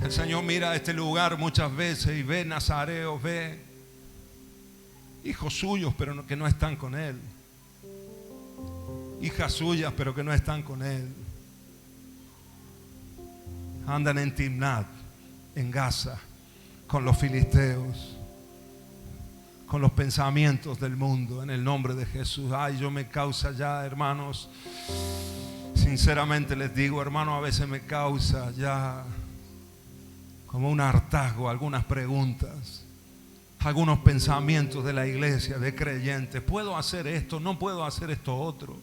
El Señor mira este lugar muchas veces y ve nazareos, ve hijos suyos pero que no están con Él, hijas suyas pero que no están con Él. Andan en Timnat, en Gaza, con los filisteos, con los pensamientos del mundo, en el nombre de Jesús. Ay, yo me causa ya, hermanos, sinceramente les digo, hermano, a veces me causa ya como un hartazgo algunas preguntas, algunos pensamientos de la iglesia, de creyentes. ¿Puedo hacer esto? ¿No puedo hacer esto otro?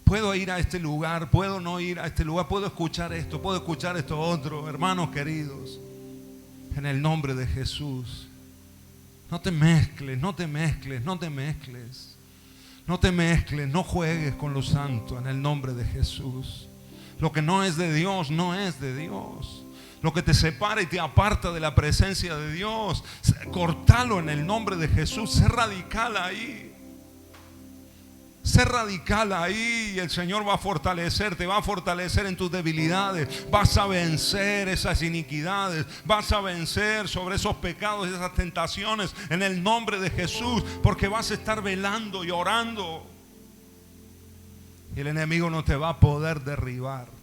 ¿Puedo ir a este lugar? ¿Puedo no ir a este lugar? ¿Puedo escuchar esto? ¿Puedo escuchar esto otro? Hermanos queridos, en el nombre de Jesús, no te mezcles, no te mezcles, no te mezcles. No te mezcles, no juegues con lo santo en el nombre de Jesús. Lo que no es de Dios, no es de Dios. Lo que te separa y te aparta de la presencia de Dios, cortalo en el nombre de Jesús. Sé radical ahí. Sé radical ahí y el Señor va a fortalecerte, va a fortalecer en tus debilidades. Vas a vencer esas iniquidades, vas a vencer sobre esos pecados, esas tentaciones en el nombre de Jesús, porque vas a estar velando y orando. Y el enemigo no te va a poder derribar.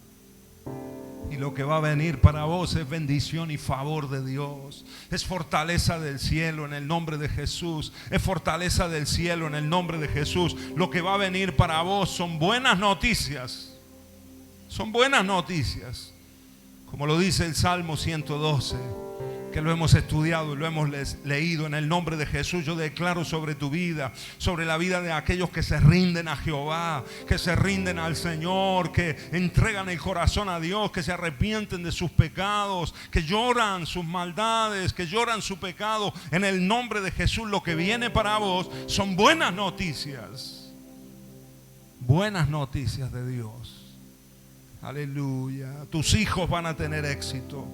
Y lo que va a venir para vos es bendición y favor de Dios. Es fortaleza del cielo en el nombre de Jesús. Es fortaleza del cielo en el nombre de Jesús. Lo que va a venir para vos son buenas noticias. Son buenas noticias. Como lo dice el Salmo 112, que lo hemos estudiado y lo hemos leído. En el nombre de Jesús yo declaro sobre tu vida, sobre la vida de aquellos que se rinden a Jehová, que se rinden al Señor, que entregan el corazón a Dios, que se arrepienten de sus pecados, que lloran sus maldades, que lloran su pecado. En el nombre de Jesús lo que viene para vos son buenas noticias. Buenas noticias de Dios. Aleluya. Tus hijos van a tener éxito.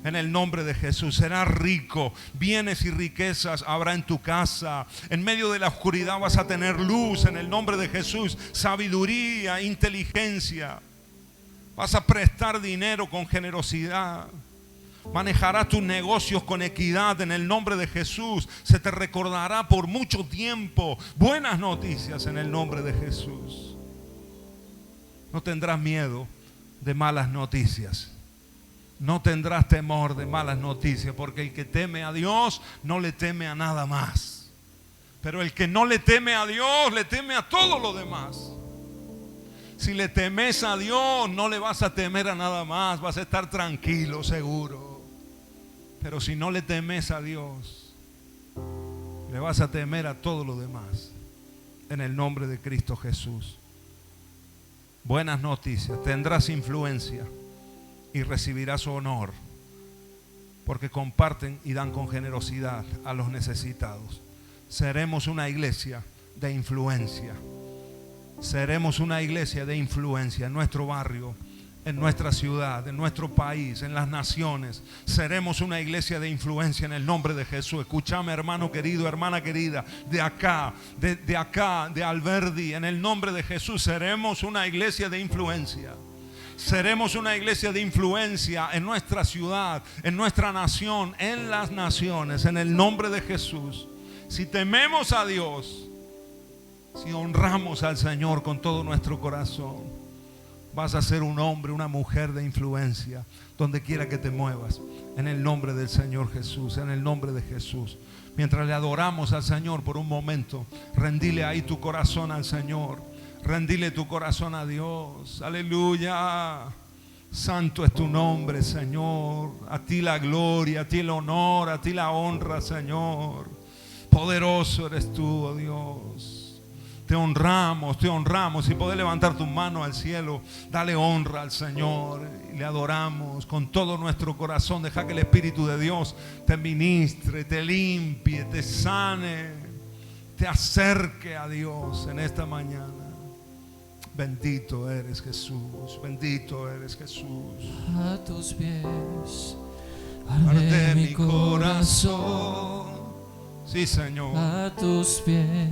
En el nombre de Jesús, serás rico, bienes y riquezas habrá en tu casa. En medio de la oscuridad vas a tener luz en el nombre de Jesús, sabiduría, inteligencia. Vas a prestar dinero con generosidad. Manejarás tus negocios con equidad en el nombre de Jesús. Se te recordará por mucho tiempo. Buenas noticias en el nombre de Jesús. No tendrás miedo de malas noticias. No tendrás temor de malas noticias, porque el que teme a Dios no le teme a nada más. Pero el que no le teme a Dios le teme a todo lo demás. Si le temes a Dios no le vas a temer a nada más, vas a estar tranquilo, seguro. Pero si no le temes a Dios, le vas a temer a todo lo demás. En el nombre de Cristo Jesús. Buenas noticias, tendrás influencia y recibirás honor, porque comparten y dan con generosidad a los necesitados. Seremos una iglesia de influencia. Seremos una iglesia de influencia en nuestro barrio, en nuestra ciudad, en nuestro país, en las naciones. Seremos una iglesia de influencia en el nombre de Jesús. Escúchame, hermano querido, hermana querida, de acá, de Alberdi, en el nombre de Jesús, seremos una iglesia de influencia. Seremos una iglesia de influencia en nuestra ciudad, en nuestra nación, en las naciones, en el nombre de Jesús. Si tememos a Dios, si honramos al Señor con todo nuestro corazón, vas a ser un hombre, una mujer de influencia donde quiera que te muevas, en el nombre del Señor Jesús, en el nombre de Jesús. Mientras le adoramos al Señor por un momento, rendile ahí tu corazón al Señor. Rendile tu corazón a Dios. Aleluya. Santo es tu nombre, Señor. A ti la gloria, a ti el honor, a ti la honra, Señor. Poderoso eres tú, oh Dios. Te honramos, te honramos. Si podés levantar tu mano al cielo, dale honra al Señor y le adoramos con todo nuestro corazón. Deja que el Espíritu de Dios te ministre, te limpie, te sane, te acerque a Dios en esta mañana. Bendito eres, Jesús, bendito eres, Jesús. A tus pies arde mi corazón. Sí, Señor. A tus pies